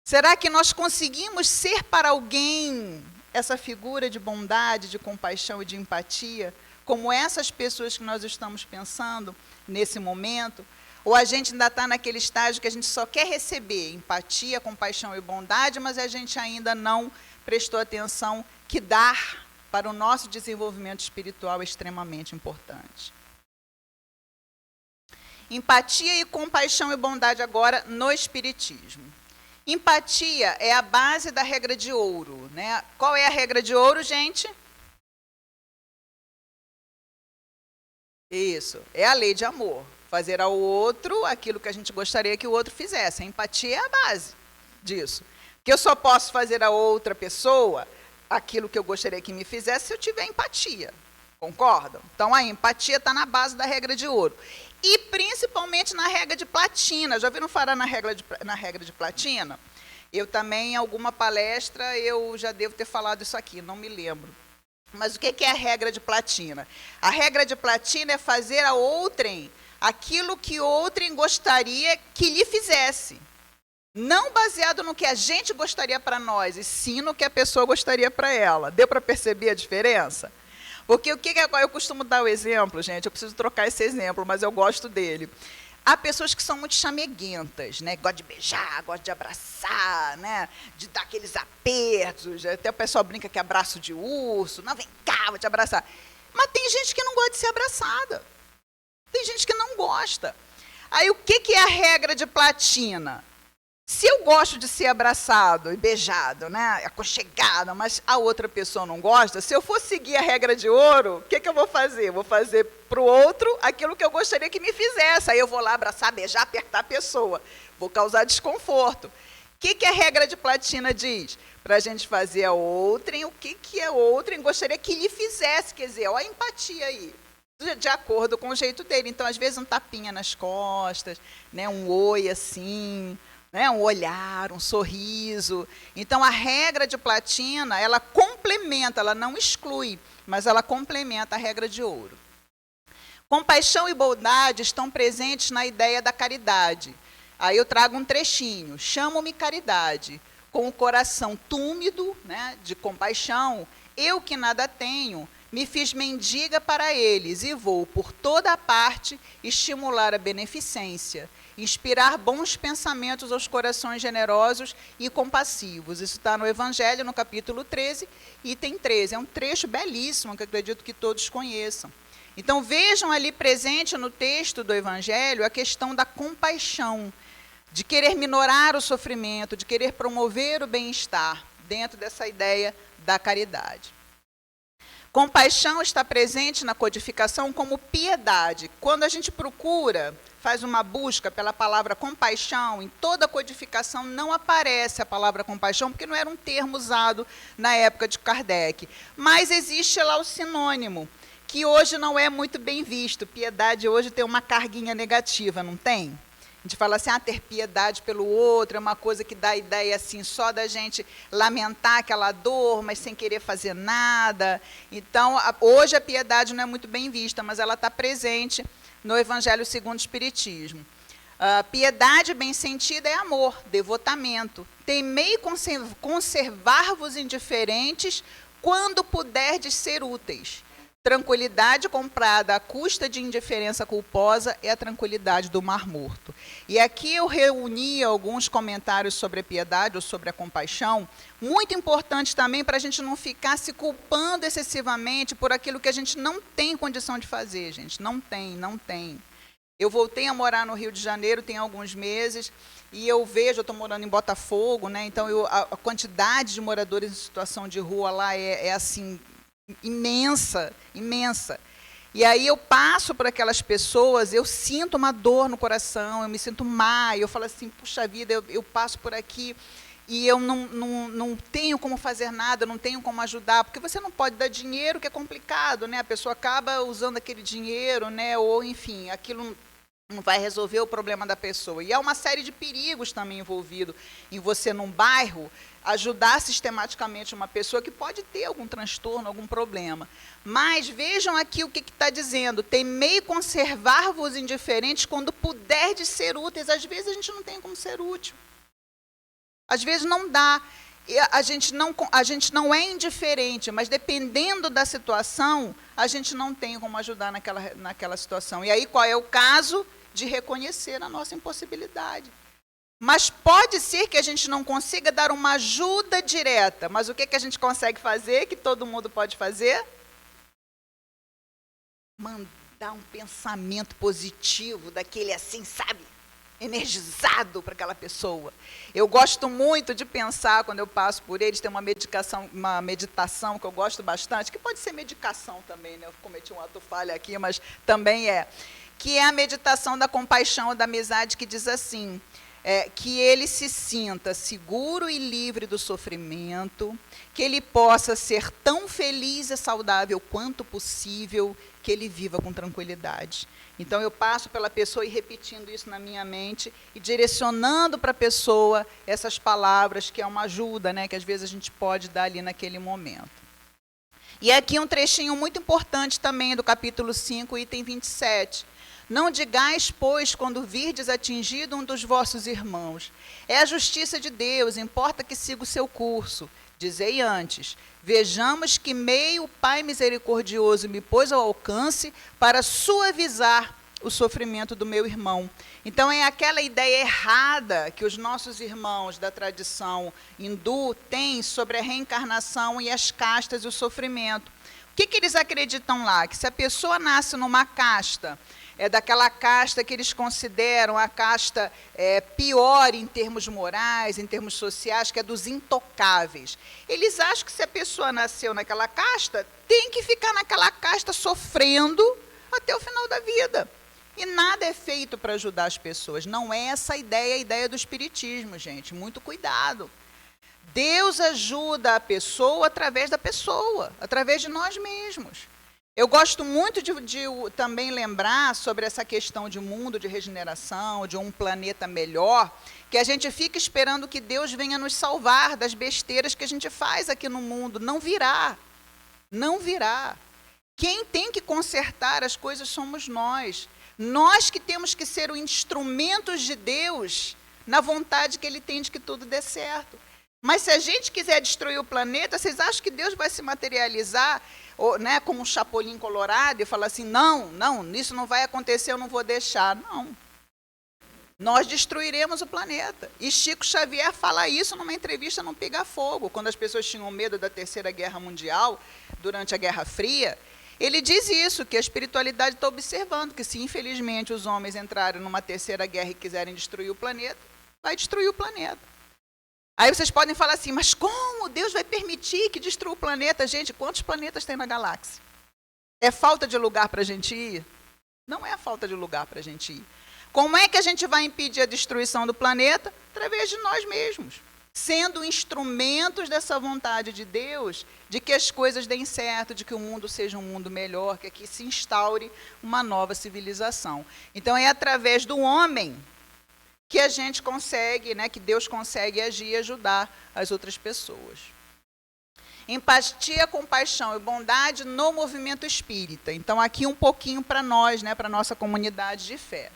Será que nós conseguimos ser para alguém essa figura de bondade, de compaixão e de empatia, como essas pessoas que nós estamos pensando nesse momento? Ou a gente ainda está naquele estágio que a gente só quer receber empatia, compaixão e bondade, mas a gente ainda não prestou atenção que dar para o nosso desenvolvimento espiritual é extremamente importante. Empatia e compaixão e bondade agora no Espiritismo. Empatia é a base da regra de ouro, né? Qual é a regra de ouro, gente? Isso, é a lei de amor. Fazer ao outro aquilo que a gente gostaria que o outro fizesse. A empatia é a base disso. Porque eu só posso fazer a outra pessoa aquilo que eu gostaria que me fizesse se eu tiver empatia. Concordam? Então, a empatia está na base da regra de ouro. E, principalmente, na regra de platina. Já ouviram falar na regra de platina? Eu também, em alguma palestra, eu já devo ter falado isso aqui, não me lembro. Mas o que é a regra de platina? A regra de platina é fazer a outrem aquilo que outrem gostaria que lhe fizesse. Não baseado no que a gente gostaria para nós, e sim no que a pessoa gostaria para ela. Deu para perceber a diferença? Porque o que eu costumo dar o exemplo, gente, eu preciso trocar esse exemplo, mas eu gosto dele. Há pessoas que são muito chameguentas, né? Gostam de beijar, gostam de abraçar, né? De dar aqueles apertos. Até o pessoal brinca que é abraço de urso. Não, vem cá, vou te abraçar. Mas tem gente que não gosta de ser abraçada. Tem gente que não gosta. Aí o que é a regra de platina? Se eu gosto de ser abraçado e beijado, né, aconchegado, mas a outra pessoa não gosta, se eu for seguir a regra de ouro, o que eu vou fazer? Eu vou fazer para o outro aquilo que eu gostaria que me fizesse. Aí eu vou lá abraçar, beijar, apertar a pessoa. Vou causar desconforto. O que a regra de platina diz? Para a gente fazer a outrem, o que a outrem gostaria que lhe fizesse. Quer dizer, olha a empatia aí. De acordo com o jeito dele. Então, às vezes, um tapinha nas costas, né, um oi assim, né, um olhar, um sorriso. Então, a regra de platina, ela complementa, ela não exclui, mas ela complementa a regra de ouro. Compaixão e bondade estão presentes na ideia da caridade. Aí eu trago um trechinho. Chamo-me caridade, com o coração túmido, né, de compaixão, eu que nada tenho, me fiz mendiga para eles e vou por toda a parte estimular a beneficência, inspirar bons pensamentos aos corações generosos e compassivos. Isso está no Evangelho, no capítulo 13, item 13. É um trecho belíssimo, que eu acredito que todos conheçam. Então, vejam ali presente no texto do Evangelho a questão da compaixão, de querer minorar o sofrimento, de querer promover o bem-estar, dentro dessa ideia da caridade. Compaixão está presente na codificação como piedade. Quando a gente procura, faz uma busca pela palavra compaixão, em toda a codificação não aparece a palavra compaixão, porque não era um termo usado na época de Kardec. Mas existe lá o sinônimo, que hoje não é muito bem visto. Piedade hoje tem uma carguinha negativa, não tem? A gente fala assim, ter piedade pelo outro é uma coisa que dá a ideia assim, só da gente lamentar aquela dor, mas sem querer fazer nada. Então, hoje a piedade não é muito bem vista, mas ela está presente no Evangelho segundo o Espiritismo. Piedade bem sentida é amor, devotamento. Temei conservar-vos indiferentes quando puderdes ser úteis. Tranquilidade comprada à custa de indiferença culposa é a tranquilidade do Mar Morto. E aqui eu reuni alguns comentários sobre a piedade ou sobre a compaixão, muito importantes também para a gente não ficar se culpando excessivamente por aquilo que a gente não tem condição de fazer, gente. Não tem. Eu voltei a morar no Rio de Janeiro tem alguns meses e eu vejo, eu estou morando em Botafogo, né? Então a quantidade de moradores em situação de rua lá é assim, imensa. E aí eu passo por aquelas pessoas, eu sinto uma dor no coração, eu me sinto má, eu falo assim, puxa vida, eu passo por aqui e eu não tenho como fazer nada, não tenho como ajudar, porque você não pode dar dinheiro, que é complicado, né? A pessoa acaba usando aquele dinheiro, né? Ou, enfim, aquilo não vai resolver o problema da pessoa. E há uma série de perigos também envolvidos em você, num bairro, ajudar sistematicamente uma pessoa que pode ter algum transtorno, algum problema. Mas vejam aqui o que está dizendo. Temei conservar-vos indiferentes quando puderdes ser úteis. Às vezes a gente não tem como ser útil. Às vezes não dá. A gente não é indiferente, mas dependendo da situação, a gente não tem como ajudar naquela situação. E aí qual é o caso? De reconhecer a nossa impossibilidade. Mas pode ser que a gente não consiga dar uma ajuda direta. Mas o que a gente consegue fazer, que todo mundo pode fazer? Mandar um pensamento positivo, daquele assim, sabe? Energizado para aquela pessoa. Eu gosto muito de pensar, quando eu passo por eles, tem uma meditação que eu gosto bastante, que pode ser medicação também, né? Eu cometi um ato falha aqui, mas também é. Que é a meditação da compaixão ou da amizade, que diz assim, que ele se sinta seguro e livre do sofrimento, que ele possa ser tão feliz e saudável quanto possível, que ele viva com tranquilidade. Então, eu passo pela pessoa e repetindo isso na minha mente e direcionando para a pessoa essas palavras, que é uma ajuda, né, que às vezes a gente pode dar ali naquele momento. E aqui um trechinho muito importante também do capítulo 5, item 27. Não digais, pois, quando virdes atingido um dos vossos irmãos. É a justiça de Deus, importa que siga o seu curso. Dizei antes, vejamos que meio o Pai misericordioso me pôs ao alcance para suavizar o sofrimento do meu irmão. Então, é aquela ideia errada que os nossos irmãos da tradição hindu têm sobre a reencarnação e as castas e o sofrimento. O que eles acreditam lá? Que se a pessoa nasce numa casta, é daquela casta que eles consideram a casta pior em termos morais, em termos sociais, que é dos intocáveis. Eles acham que se a pessoa nasceu naquela casta, tem que ficar naquela casta sofrendo até o final da vida. E nada é feito para ajudar as pessoas. Não é essa a ideia do espiritismo, gente. Muito cuidado. Deus ajuda a pessoa através da pessoa, através de nós mesmos. Eu gosto muito de também lembrar sobre essa questão de mundo de regeneração, de um planeta melhor, que a gente fica esperando que Deus venha nos salvar das besteiras que a gente faz aqui no mundo. Não virá. Não virá. Quem tem que consertar as coisas somos nós. Nós que temos que ser os instrumentos de Deus na vontade que Ele tem de que tudo dê certo. Mas se a gente quiser destruir o planeta, vocês acham que Deus vai se materializar, né, como um chapolim colorado e falar assim, não, isso não vai acontecer, eu não vou deixar. Não. Nós destruiremos o planeta. E Chico Xavier fala isso numa entrevista no Pega Fogo, quando as pessoas tinham medo da Terceira Guerra Mundial, durante a Guerra Fria. Ele diz isso, que a espiritualidade está observando, que se infelizmente os homens entrarem numa terceira guerra e quiserem destruir o planeta, vai destruir o planeta. Aí vocês podem falar assim, mas como Deus vai permitir que destrua o planeta? Gente, quantos planetas tem na galáxia? É falta de lugar para a gente ir? Não é falta de lugar para a gente ir. Como é que a gente vai impedir a destruição do planeta? Através de nós mesmos, sendo instrumentos dessa vontade de Deus, de que as coisas deem certo, de que o mundo seja um mundo melhor, que aqui se instaure uma nova civilização. Então é através do homem que a gente consegue, né, que Deus consegue agir e ajudar as outras pessoas. Empatia, compaixão e bondade no movimento espírita. Então, aqui um pouquinho para nós, né, para a nossa comunidade de fé.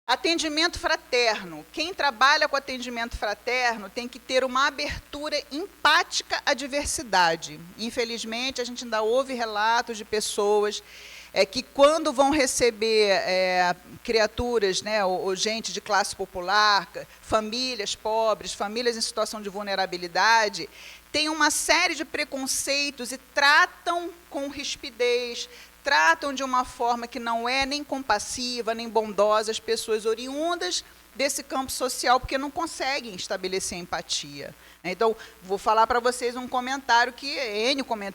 Atendimento fraterno. Quem trabalha com atendimento fraterno tem que ter uma abertura empática à diversidade. Infelizmente, a gente ainda ouve relatos de pessoas que quando vão receber criaturas, né, ou gente de classe popular, famílias pobres, famílias em situação de vulnerabilidade, tem uma série de preconceitos e tratam com rispidez, tratam de uma forma que não é nem compassiva, nem bondosa as pessoas oriundas desse campo social, porque não conseguem estabelecer empatia. Então, vou falar para vocês um comentário que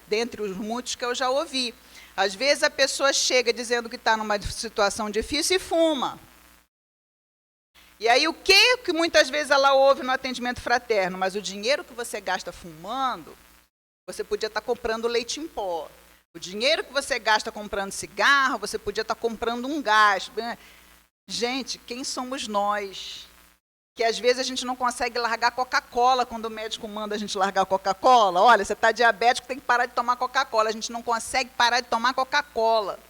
dentre os muitos que eu já ouvi. Às vezes a pessoa chega dizendo que está numa situação difícil e fuma. E aí o que muitas vezes ela ouve no atendimento fraterno? Mas o dinheiro que você gasta fumando, você podia estar comprando leite em pó. O dinheiro que você gasta comprando cigarro, você podia estar comprando um gás. Gente, quem somos nós? Que às vezes a gente não consegue largar Coca-Cola quando o médico manda a gente largar Coca-Cola. Olha, você está diabético, tem que parar de tomar Coca-Cola. A gente não consegue parar de tomar Coca-Cola.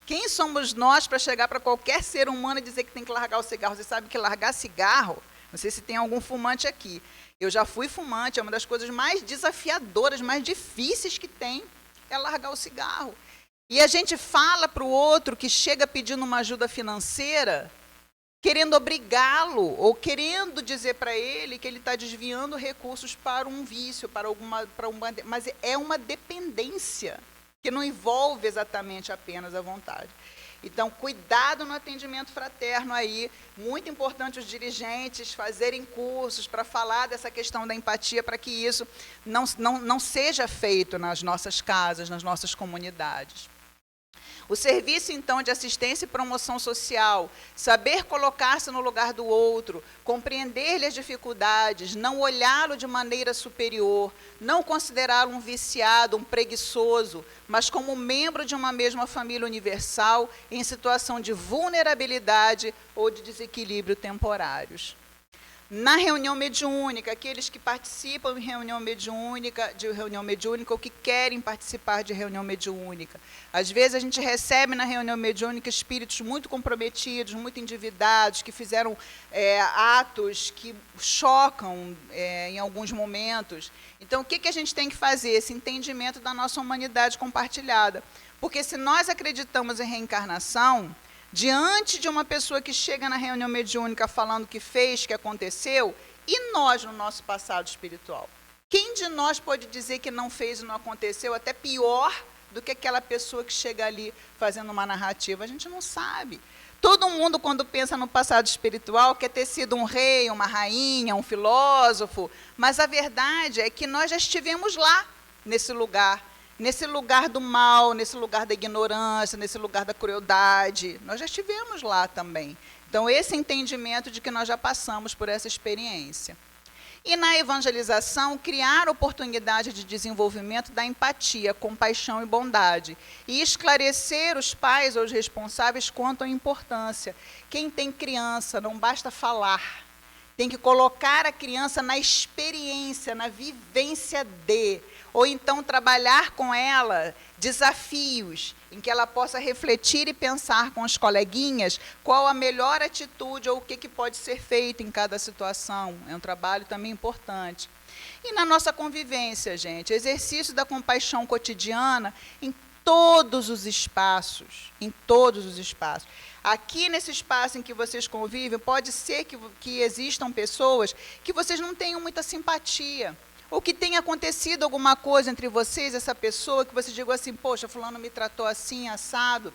Quem somos nós para chegar para qualquer ser humano e dizer que tem que largar o cigarro? Você sabe que largar cigarro, não sei se tem algum fumante aqui. Eu já fui fumante, é uma das coisas mais desafiadoras, mais difíceis que tem, é largar o cigarro. E a gente fala para o outro que chega pedindo uma ajuda financeira, querendo obrigá-lo, ou querendo dizer para ele que ele está desviando recursos para um vício, mas é uma dependência, que não envolve exatamente apenas a vontade. Então, cuidado no atendimento fraterno aí, muito importante os dirigentes fazerem cursos para falar dessa questão da empatia, para que isso não seja feito nas nossas casas, nas nossas comunidades. O serviço, então, de assistência e promoção social, saber colocar-se no lugar do outro, compreender-lhe as dificuldades, não olhá-lo de maneira superior, não considerá-lo um viciado, um preguiçoso, mas como membro de uma mesma família universal em situação de vulnerabilidade ou de desequilíbrio temporários. Na reunião mediúnica, aqueles que participam de reunião mediúnica ou que querem participar de reunião mediúnica. Às vezes a gente recebe na reunião mediúnica espíritos muito comprometidos, muito endividados, que fizeram atos que chocam em alguns momentos. Então, o que a gente tem que fazer? Esse entendimento da nossa humanidade compartilhada. Porque se nós acreditamos em reencarnação, diante de uma pessoa que chega na reunião mediúnica falando que fez, que aconteceu, e nós no nosso passado espiritual? Quem de nós pode dizer que não fez e não aconteceu, até pior do que aquela pessoa que chega ali fazendo uma narrativa? A gente não sabe. Todo mundo, quando pensa no passado espiritual, quer ter sido um rei, uma rainha, um filósofo, mas a verdade é que nós já estivemos lá, nesse lugar do mal, nesse lugar da ignorância, nesse lugar da crueldade. Nós já estivemos lá também. Então, esse entendimento de que nós já passamos por essa experiência. E na evangelização, criar oportunidade de desenvolvimento da empatia, compaixão e bondade. E esclarecer os pais ou os responsáveis quanto à importância. Quem tem criança, não basta falar. Tem que colocar a criança na experiência, na vivência de, ou então trabalhar com ela desafios em que ela possa refletir e pensar com os coleguinhas qual a melhor atitude ou o que pode ser feito em cada situação. É um trabalho também importante. E na nossa convivência, gente, exercício da compaixão cotidiana em todos os espaços, em todos os espaços. Aqui nesse espaço em que vocês convivem, pode ser que existam pessoas que vocês não tenham muita simpatia, ou que tenha acontecido alguma coisa entre vocês, essa pessoa, que vocês digam assim, poxa, fulano me tratou assim, assado.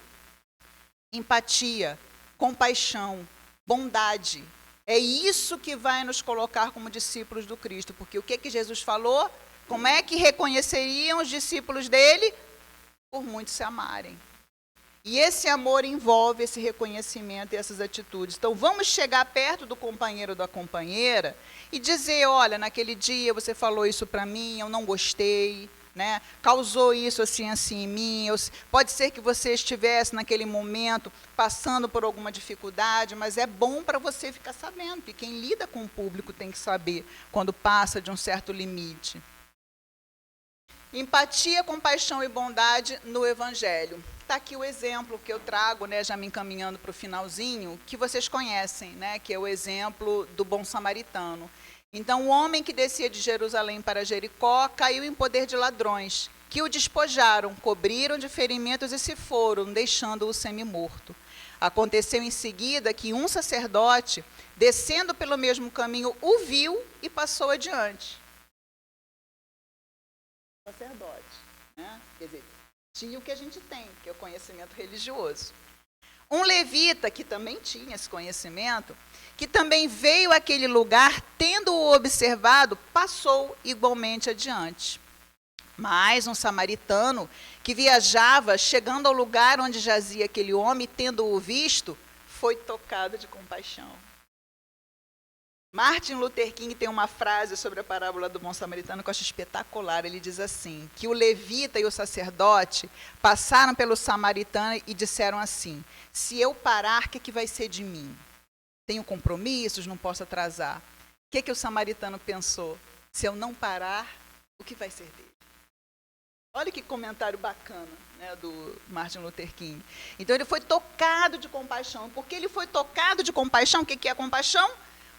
Empatia, compaixão, bondade. É isso que vai nos colocar como discípulos do Cristo, porque o que Jesus falou? Como é que reconheceriam os discípulos dele? Por muito se amarem. E esse amor envolve esse reconhecimento e essas atitudes. Então, vamos chegar perto do companheiro ou da companheira e dizer, olha, naquele dia você falou isso para mim, eu não gostei, né? Causou isso assim, assim em mim. Pode ser que você estivesse naquele momento passando por alguma dificuldade, mas é bom para você ficar sabendo, que quem lida com o público tem que saber quando passa de um certo limite. Empatia, compaixão e bondade no Evangelho. Está aqui o exemplo que eu trago, né, já me encaminhando para o finalzinho, que vocês conhecem, né, que é o exemplo do bom samaritano. Então, o homem que descia de Jerusalém para Jericó caiu em poder de ladrões, que o despojaram, cobriram de ferimentos e se foram, deixando-o semi-morto. Aconteceu em seguida que um sacerdote, descendo pelo mesmo caminho, o viu e passou adiante. Sacerdote, né? Quer dizer, tinha o que a gente tem, que é o conhecimento religioso. Um levita, que também tinha esse conhecimento, que também veio àquele lugar, tendo-o observado, passou igualmente adiante. Mas um samaritano, que viajava, chegando ao lugar onde jazia aquele homem, tendo-o visto, foi tocado de compaixão. Martin Luther King tem uma frase sobre a parábola do bom samaritano que eu acho espetacular. Ele diz assim, que o levita e o sacerdote passaram pelo samaritano e disseram assim, se eu parar, o que vai ser de mim? Tenho compromissos, não posso atrasar. O que o samaritano pensou? Se eu não parar, o que vai ser dele? Olha que comentário bacana, né, do Martin Luther King. Então ele foi tocado de compaixão. Porque ele foi tocado de compaixão, o que é compaixão?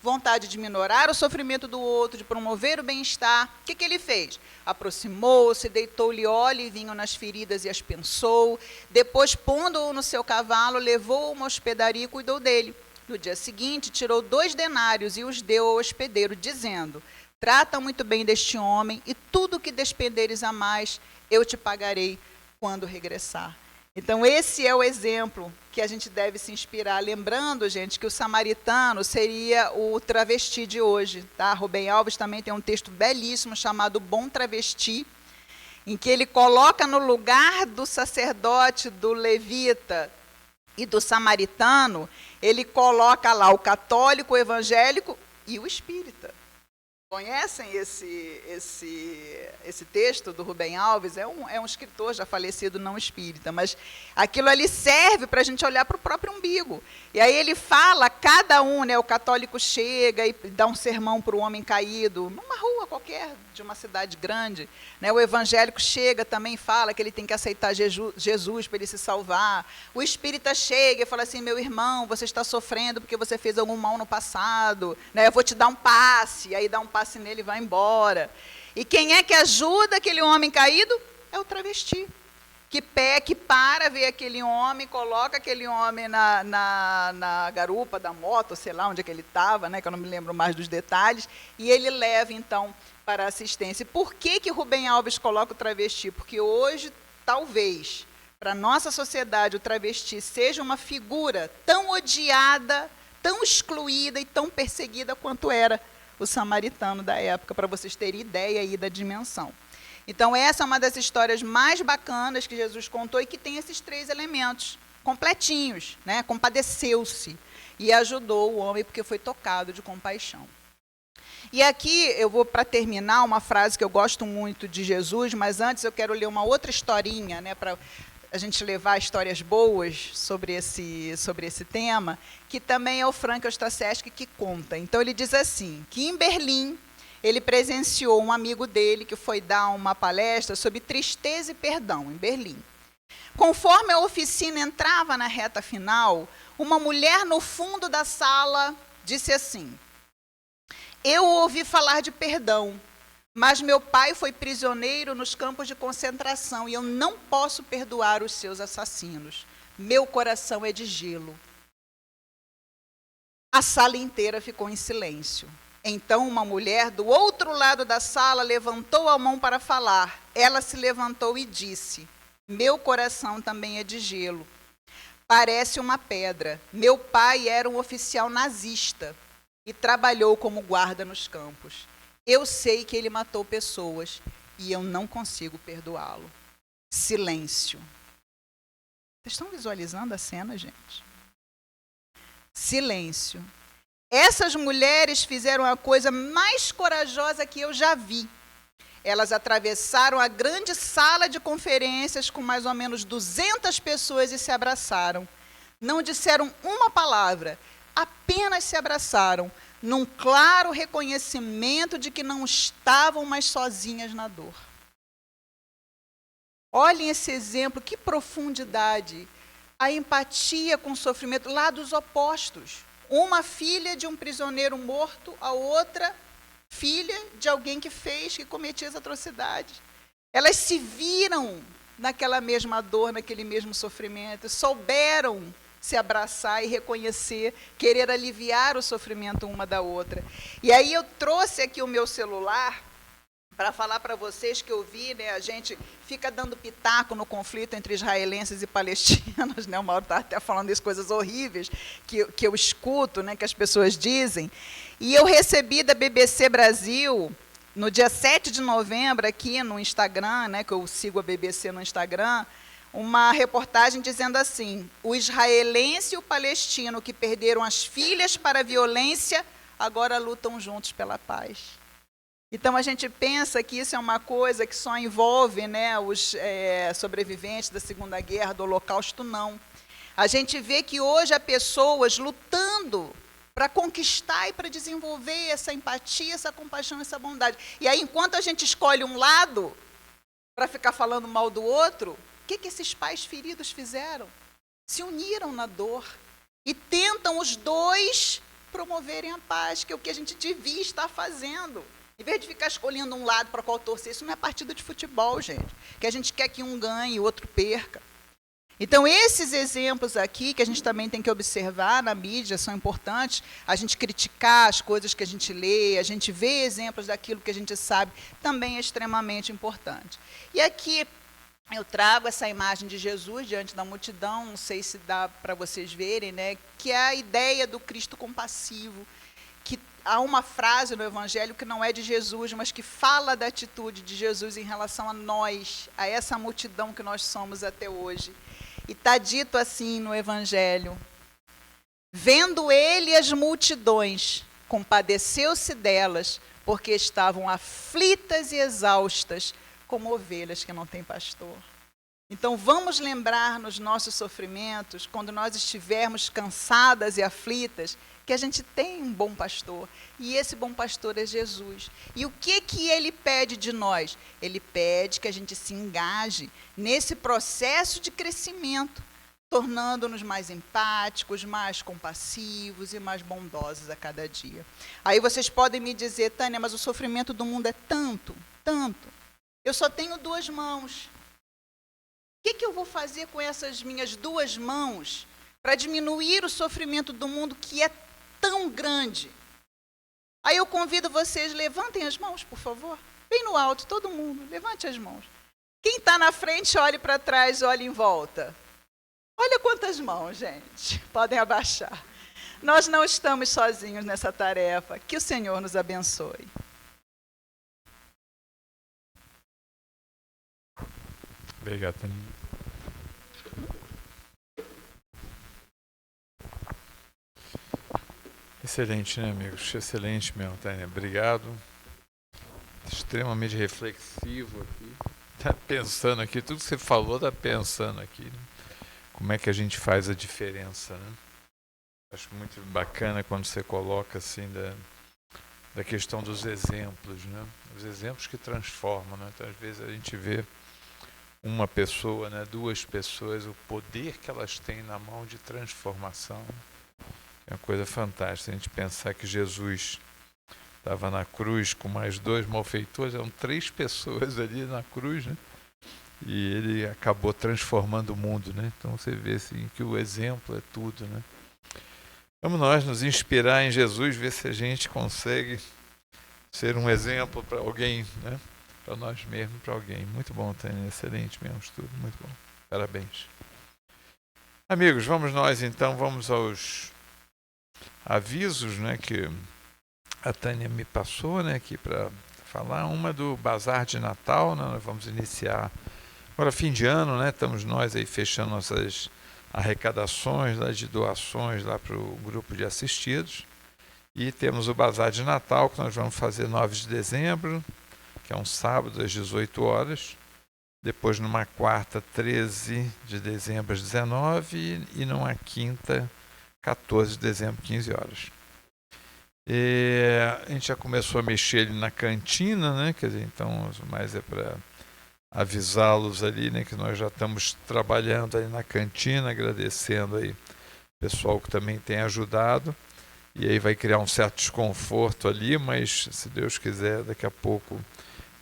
Vontade de minorar o sofrimento do outro, de promover o bem-estar. O que ele fez? Aproximou-se, deitou-lhe óleo e vinho nas feridas e as pensou. Depois, pondo-o no seu cavalo, levou-o a uma hospedaria e cuidou dele. No dia seguinte, tirou 2 denários e os deu ao hospedeiro, dizendo, trata muito bem deste homem e tudo o que despenderes a mais, eu te pagarei quando regressar. Então, esse é o exemplo que a gente deve se inspirar, lembrando, gente, que o samaritano seria o travesti de hoje. Tá? Rubem Alves também tem um texto belíssimo chamado Bom Travesti, em que ele coloca no lugar do sacerdote, do levita e do samaritano, ele coloca lá o católico, o evangélico e o espírita. Conhecem esse texto do Rubem Alves? É um escritor já falecido, não espírita, mas aquilo ali serve para a gente olhar para o próprio umbigo. E aí ele fala, cada um, né, o católico chega e dá um sermão para o homem caído, numa rua qualquer, de uma cidade grande. Né, o evangélico chega também fala que ele tem que aceitar Jesus para ele se salvar. O espírita chega e fala assim, meu irmão, você está sofrendo porque você fez algum mal no passado, né, eu vou te dar um passe, aí dá um passe nele e vai embora. E quem é que ajuda aquele homem caído? É o travesti. Que para, vê aquele homem, coloca aquele homem na garupa da moto, sei lá onde é que ele estava, né, que eu não me lembro mais dos detalhes, e ele leva, então, para a assistência. E por que Rubem Alves coloca o travesti? Porque hoje, talvez, para a nossa sociedade, o travesti seja uma figura tão odiada, tão excluída e tão perseguida quanto era o samaritano da época, para vocês terem ideia aí da dimensão. Então, essa é uma das histórias mais bacanas que Jesus contou e que tem esses 3 elementos completinhos, né? Compadeceu-se e ajudou o homem porque foi tocado de compaixão. E aqui eu vou, para terminar, uma frase que eu gosto muito de Jesus, mas antes eu quero ler uma outra historinha, né, para a gente levar histórias boas sobre esse tema, que também é o Frank Ostaszewski que conta. Então, ele diz assim, que em Berlim, ele presenciou um amigo dele que foi dar uma palestra sobre tristeza e perdão, em Berlim. Conforme a oficina entrava na reta final, uma mulher no fundo da sala disse assim, eu ouvi falar de perdão, Mas meu pai foi prisioneiro nos campos de concentração e eu não posso perdoar os seus assassinos. Meu coração é de gelo. A sala inteira ficou em silêncio. Então uma mulher do outro lado da sala levantou a mão para falar. Ela se levantou e disse: meu coração também é de gelo. Parece uma pedra. Meu pai era um oficial nazista e trabalhou como guarda nos campos. Eu sei que ele matou pessoas e eu não consigo perdoá-lo. Silêncio. Vocês estão visualizando a cena, gente? Silêncio. Essas mulheres fizeram a coisa mais corajosa que eu já vi. Elas atravessaram a grande sala de conferências com mais ou menos 200 pessoas e se abraçaram. Não disseram uma palavra, apenas se abraçaram, num claro reconhecimento de que não estavam mais sozinhas na dor. Olhem esse exemplo, que profundidade. A empatia com o sofrimento, lados opostos. Uma filha de um prisioneiro morto, a outra filha de alguém que cometia as atrocidades. Elas se viram naquela mesma dor, naquele mesmo sofrimento, souberam se abraçar e reconhecer, querer aliviar o sofrimento uma da outra. E aí eu trouxe aqui o meu celular para falar para vocês que eu vi, né, a gente fica dando pitaco no conflito entre israelenses e palestinos, né, o Mauro está até falando isso, coisas horríveis que eu escuto, né, que as pessoas dizem, e eu recebi da BBC Brasil, no dia 7 de novembro, aqui no Instagram, né, que eu sigo a BBC no Instagram, uma reportagem dizendo assim: o israelense e o palestino que perderam as filhas para a violência, agora lutam juntos pela paz. Então, a gente pensa que isso é uma coisa que só envolve, né, os sobreviventes da Segunda Guerra, do Holocausto, não. A gente vê que hoje há pessoas lutando para conquistar e para desenvolver essa empatia, essa compaixão, essa bondade. E aí, enquanto a gente escolhe um lado para ficar falando mal do outro, o que esses pais feridos fizeram? Se uniram na dor e tentam os dois promoverem a paz, que é o que a gente devia estar fazendo. Em vez de ficar escolhendo um lado para qual torcer, isso não é partida de futebol, gente. Que a gente quer que um ganhe e o outro perca. Então, esses exemplos aqui, que a gente também tem que observar na mídia, são importantes. A gente criticar as coisas que a gente lê, a gente vê exemplos daquilo que a gente sabe, também é extremamente importante. E aqui eu trago essa imagem de Jesus diante da multidão, não sei se dá para vocês verem, né, que é a ideia do Cristo compassivo. Há uma frase no Evangelho que não é de Jesus, mas que fala da atitude de Jesus em relação a nós, a essa multidão que nós somos até hoje. E está dito assim no Evangelho: vendo ele as multidões, compadeceu-se delas, porque estavam aflitas e exaustas, como ovelhas que não têm pastor. Então, vamos lembrar nos nossos sofrimentos, quando nós estivermos cansadas e aflitas, que a gente tem um bom pastor, e esse bom pastor é Jesus. E o que ele pede de nós? Ele pede que a gente se engaje nesse processo de crescimento, tornando-nos mais empáticos, mais compassivos e mais bondosos a cada dia. Aí vocês podem me dizer: Tânia, mas o sofrimento do mundo é tanto, tanto. Eu só tenho 2 mãos. O que eu vou fazer com essas minhas 2 mãos para diminuir o sofrimento do mundo que é tão grande? Aí eu convido vocês, levantem as mãos, por favor. Bem no alto, todo mundo, levante as mãos. Quem está na frente, olhe para trás, olhe em volta. Olha quantas mãos, gente. Podem abaixar. Nós não estamos sozinhos nessa tarefa. Que o Senhor nos abençoe. Obrigado, Tânia. Excelente, né, amigos? Excelente mesmo, Tânia. Obrigado. Extremamente reflexivo aqui. Tá pensando aqui, tudo que você falou, tá pensando aqui, né? Como é que a gente faz a diferença, né? Acho muito bacana quando você coloca assim da questão dos exemplos, né? Os exemplos que transformam, né? Então, às vezes a gente vê uma pessoa, né, 2 pessoas, o poder que elas têm na mão de transformação. É uma coisa fantástica a gente pensar que Jesus estava na cruz com mais 2 malfeitores, eram 3 pessoas ali na cruz, né? E ele acabou transformando o mundo, né? Então você vê assim, que o exemplo é tudo, né? Vamos nós nos inspirar em Jesus, ver se a gente consegue ser um exemplo para alguém, né? Para nós mesmos, para alguém. Muito bom, Tânia, excelente mesmo estudo, muito bom. Parabéns. Amigos, vamos nós então, vamos aos avisos, né, que a Tânia me passou, né, aqui para falar. Uma do Bazar de Natal, né, nós vamos iniciar agora fim de ano, né, estamos nós aí fechando nossas arrecadações lá de doações lá para o grupo de assistidos. E temos o Bazar de Natal, que nós vamos fazer 9 de dezembro, que é um sábado às 18 horas. Depois numa quarta, 13 de dezembro às 19 e numa quinta, 14 de dezembro, 15 horas. E a gente já começou a mexer ali na cantina, né? Quer dizer, então, mais é para avisá-los ali, né? Que nós já estamos trabalhando aí na cantina, agradecendo aí o pessoal que também tem ajudado. E aí vai criar um certo desconforto ali, mas se Deus quiser, daqui a pouco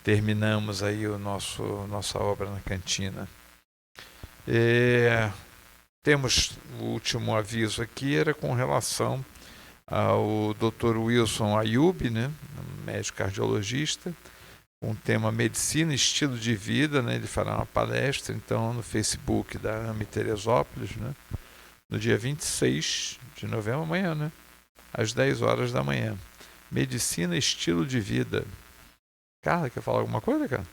terminamos aí nossa obra na cantina. Temos o último aviso aqui, era com relação ao Dr. Wilson Ayub, né, médico cardiologista, com o tema Medicina e Estilo de Vida, né, ele fará uma palestra então no Facebook da AME Teresópolis, né, no dia 26 de novembro, amanhã, né, às 10 horas da manhã. Medicina e Estilo de Vida. Carla, quer falar alguma coisa, cara?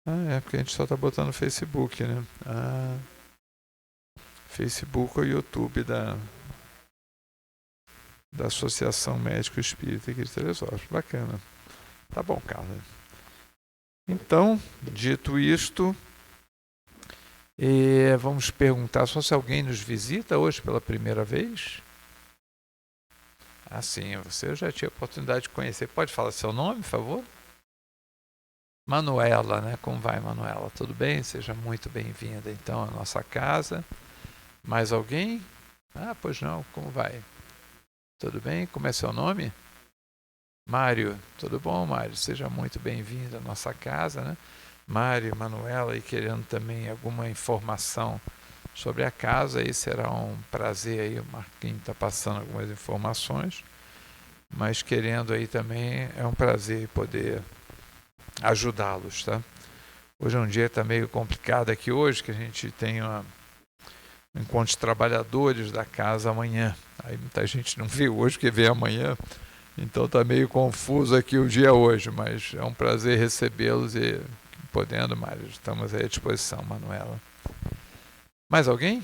Ah, é porque a gente só tá botando no Facebook, né? Ah, Facebook ou YouTube da Associação Médico Espírita aqui de Teresópolis. Bacana. Tá bom, Carla. Então, dito isto, vamos perguntar só se alguém nos visita hoje pela primeira vez. Ah, sim, você já tinha oportunidade de conhecer. Pode falar seu nome, por favor? Manuela, né? Como vai, Manuela? Tudo bem? Seja muito bem-vinda, então, à nossa casa. Mais alguém? Ah, pois não. Como vai? Tudo bem? Como é seu nome? Mário. Tudo bom, Mário? Seja muito bem-vindo à nossa casa, né? Mário e Manuela, e querendo também alguma informação sobre a casa, aí será um prazer aí, o Marquinhos está passando algumas informações, mas querendo aí também, é um prazer poder ajudá-los, tá? Hoje é um dia que está meio complicado aqui hoje, que a gente tem um encontro de trabalhadores da casa amanhã. Aí muita gente não vê hoje, porque vê amanhã. Então está meio confuso aqui o dia hoje, mas é um prazer recebê-los e podendo, Mário, estamos aí à disposição, Manuela. Mais alguém?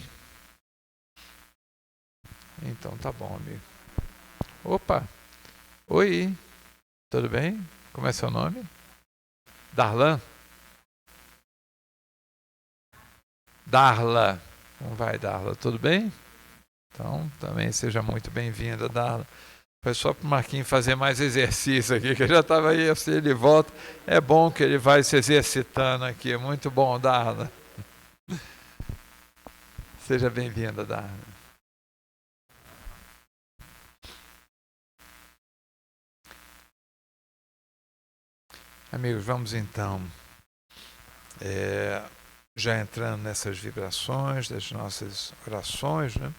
Então tá bom, amigo. Opa! Oi! Tudo bem? Como é seu nome? Darlan? Darla. Como vai, Darla? Tudo bem? Então, também seja muito bem-vinda, Darla. Foi só para o Marquinhos fazer mais exercício aqui, que eu já estava aí, se ele volta. É bom que ele vai se exercitando aqui. Muito bom, Darla. Seja bem-vinda, Darla. Amigos, vamos então, já entrando nessas vibrações das nossas orações, né?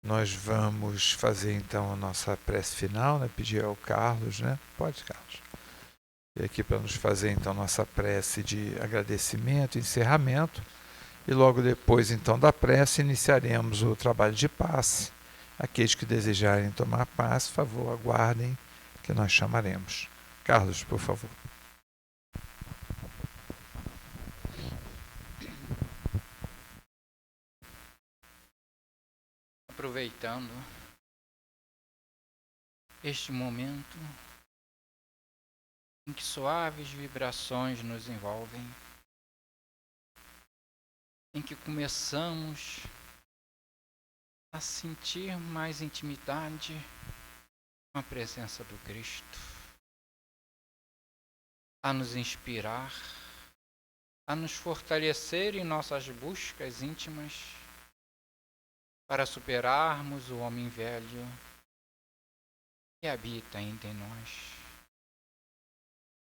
Nós vamos fazer então a nossa prece final, né? Pedir ao Carlos, né? Pode, Carlos. E aqui para nos fazer então a nossa prece de agradecimento, encerramento. E logo depois então da prece iniciaremos o trabalho de passe. Aqueles que desejarem tomar passe, por favor, aguardem que nós chamaremos. Carlos, por favor. Aproveitando este momento em que suaves vibrações nos envolvem, em que começamos a sentir mais intimidade com a presença do Cristo, a nos inspirar, a nos fortalecer em nossas buscas íntimas, para superarmos o homem velho que habita ainda em nós,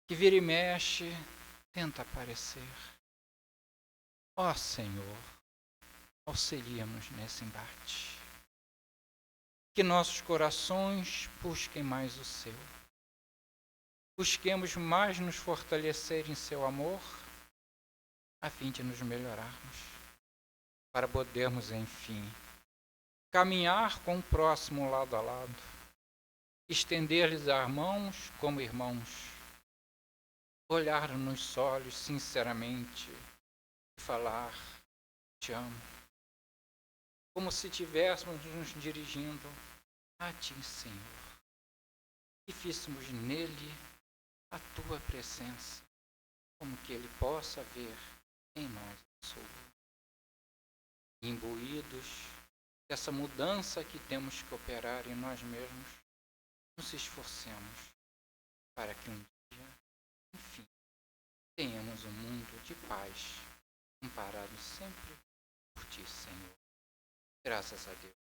que vira e mexe, tenta aparecer. Ó Senhor, auxilia-nos nesse embate. Que nossos corações busquem mais o seu. Busquemos mais nos fortalecer em seu amor, a fim de nos melhorarmos, para podermos, enfim, caminhar com o próximo lado a lado, estender-lhes as mãos como irmãos, olhar nos olhos sinceramente e falar: te amo, como se estivéssemos nos dirigindo a ti, Senhor, e físsemos nele a tua presença, como que ele possa ver em nós a sua. Imbuídos dessa mudança que temos que operar em nós mesmos, nos esforcemos para que um dia, enfim, tenhamos um mundo de paz, amparado sempre por ti, Senhor. Graças a Deus.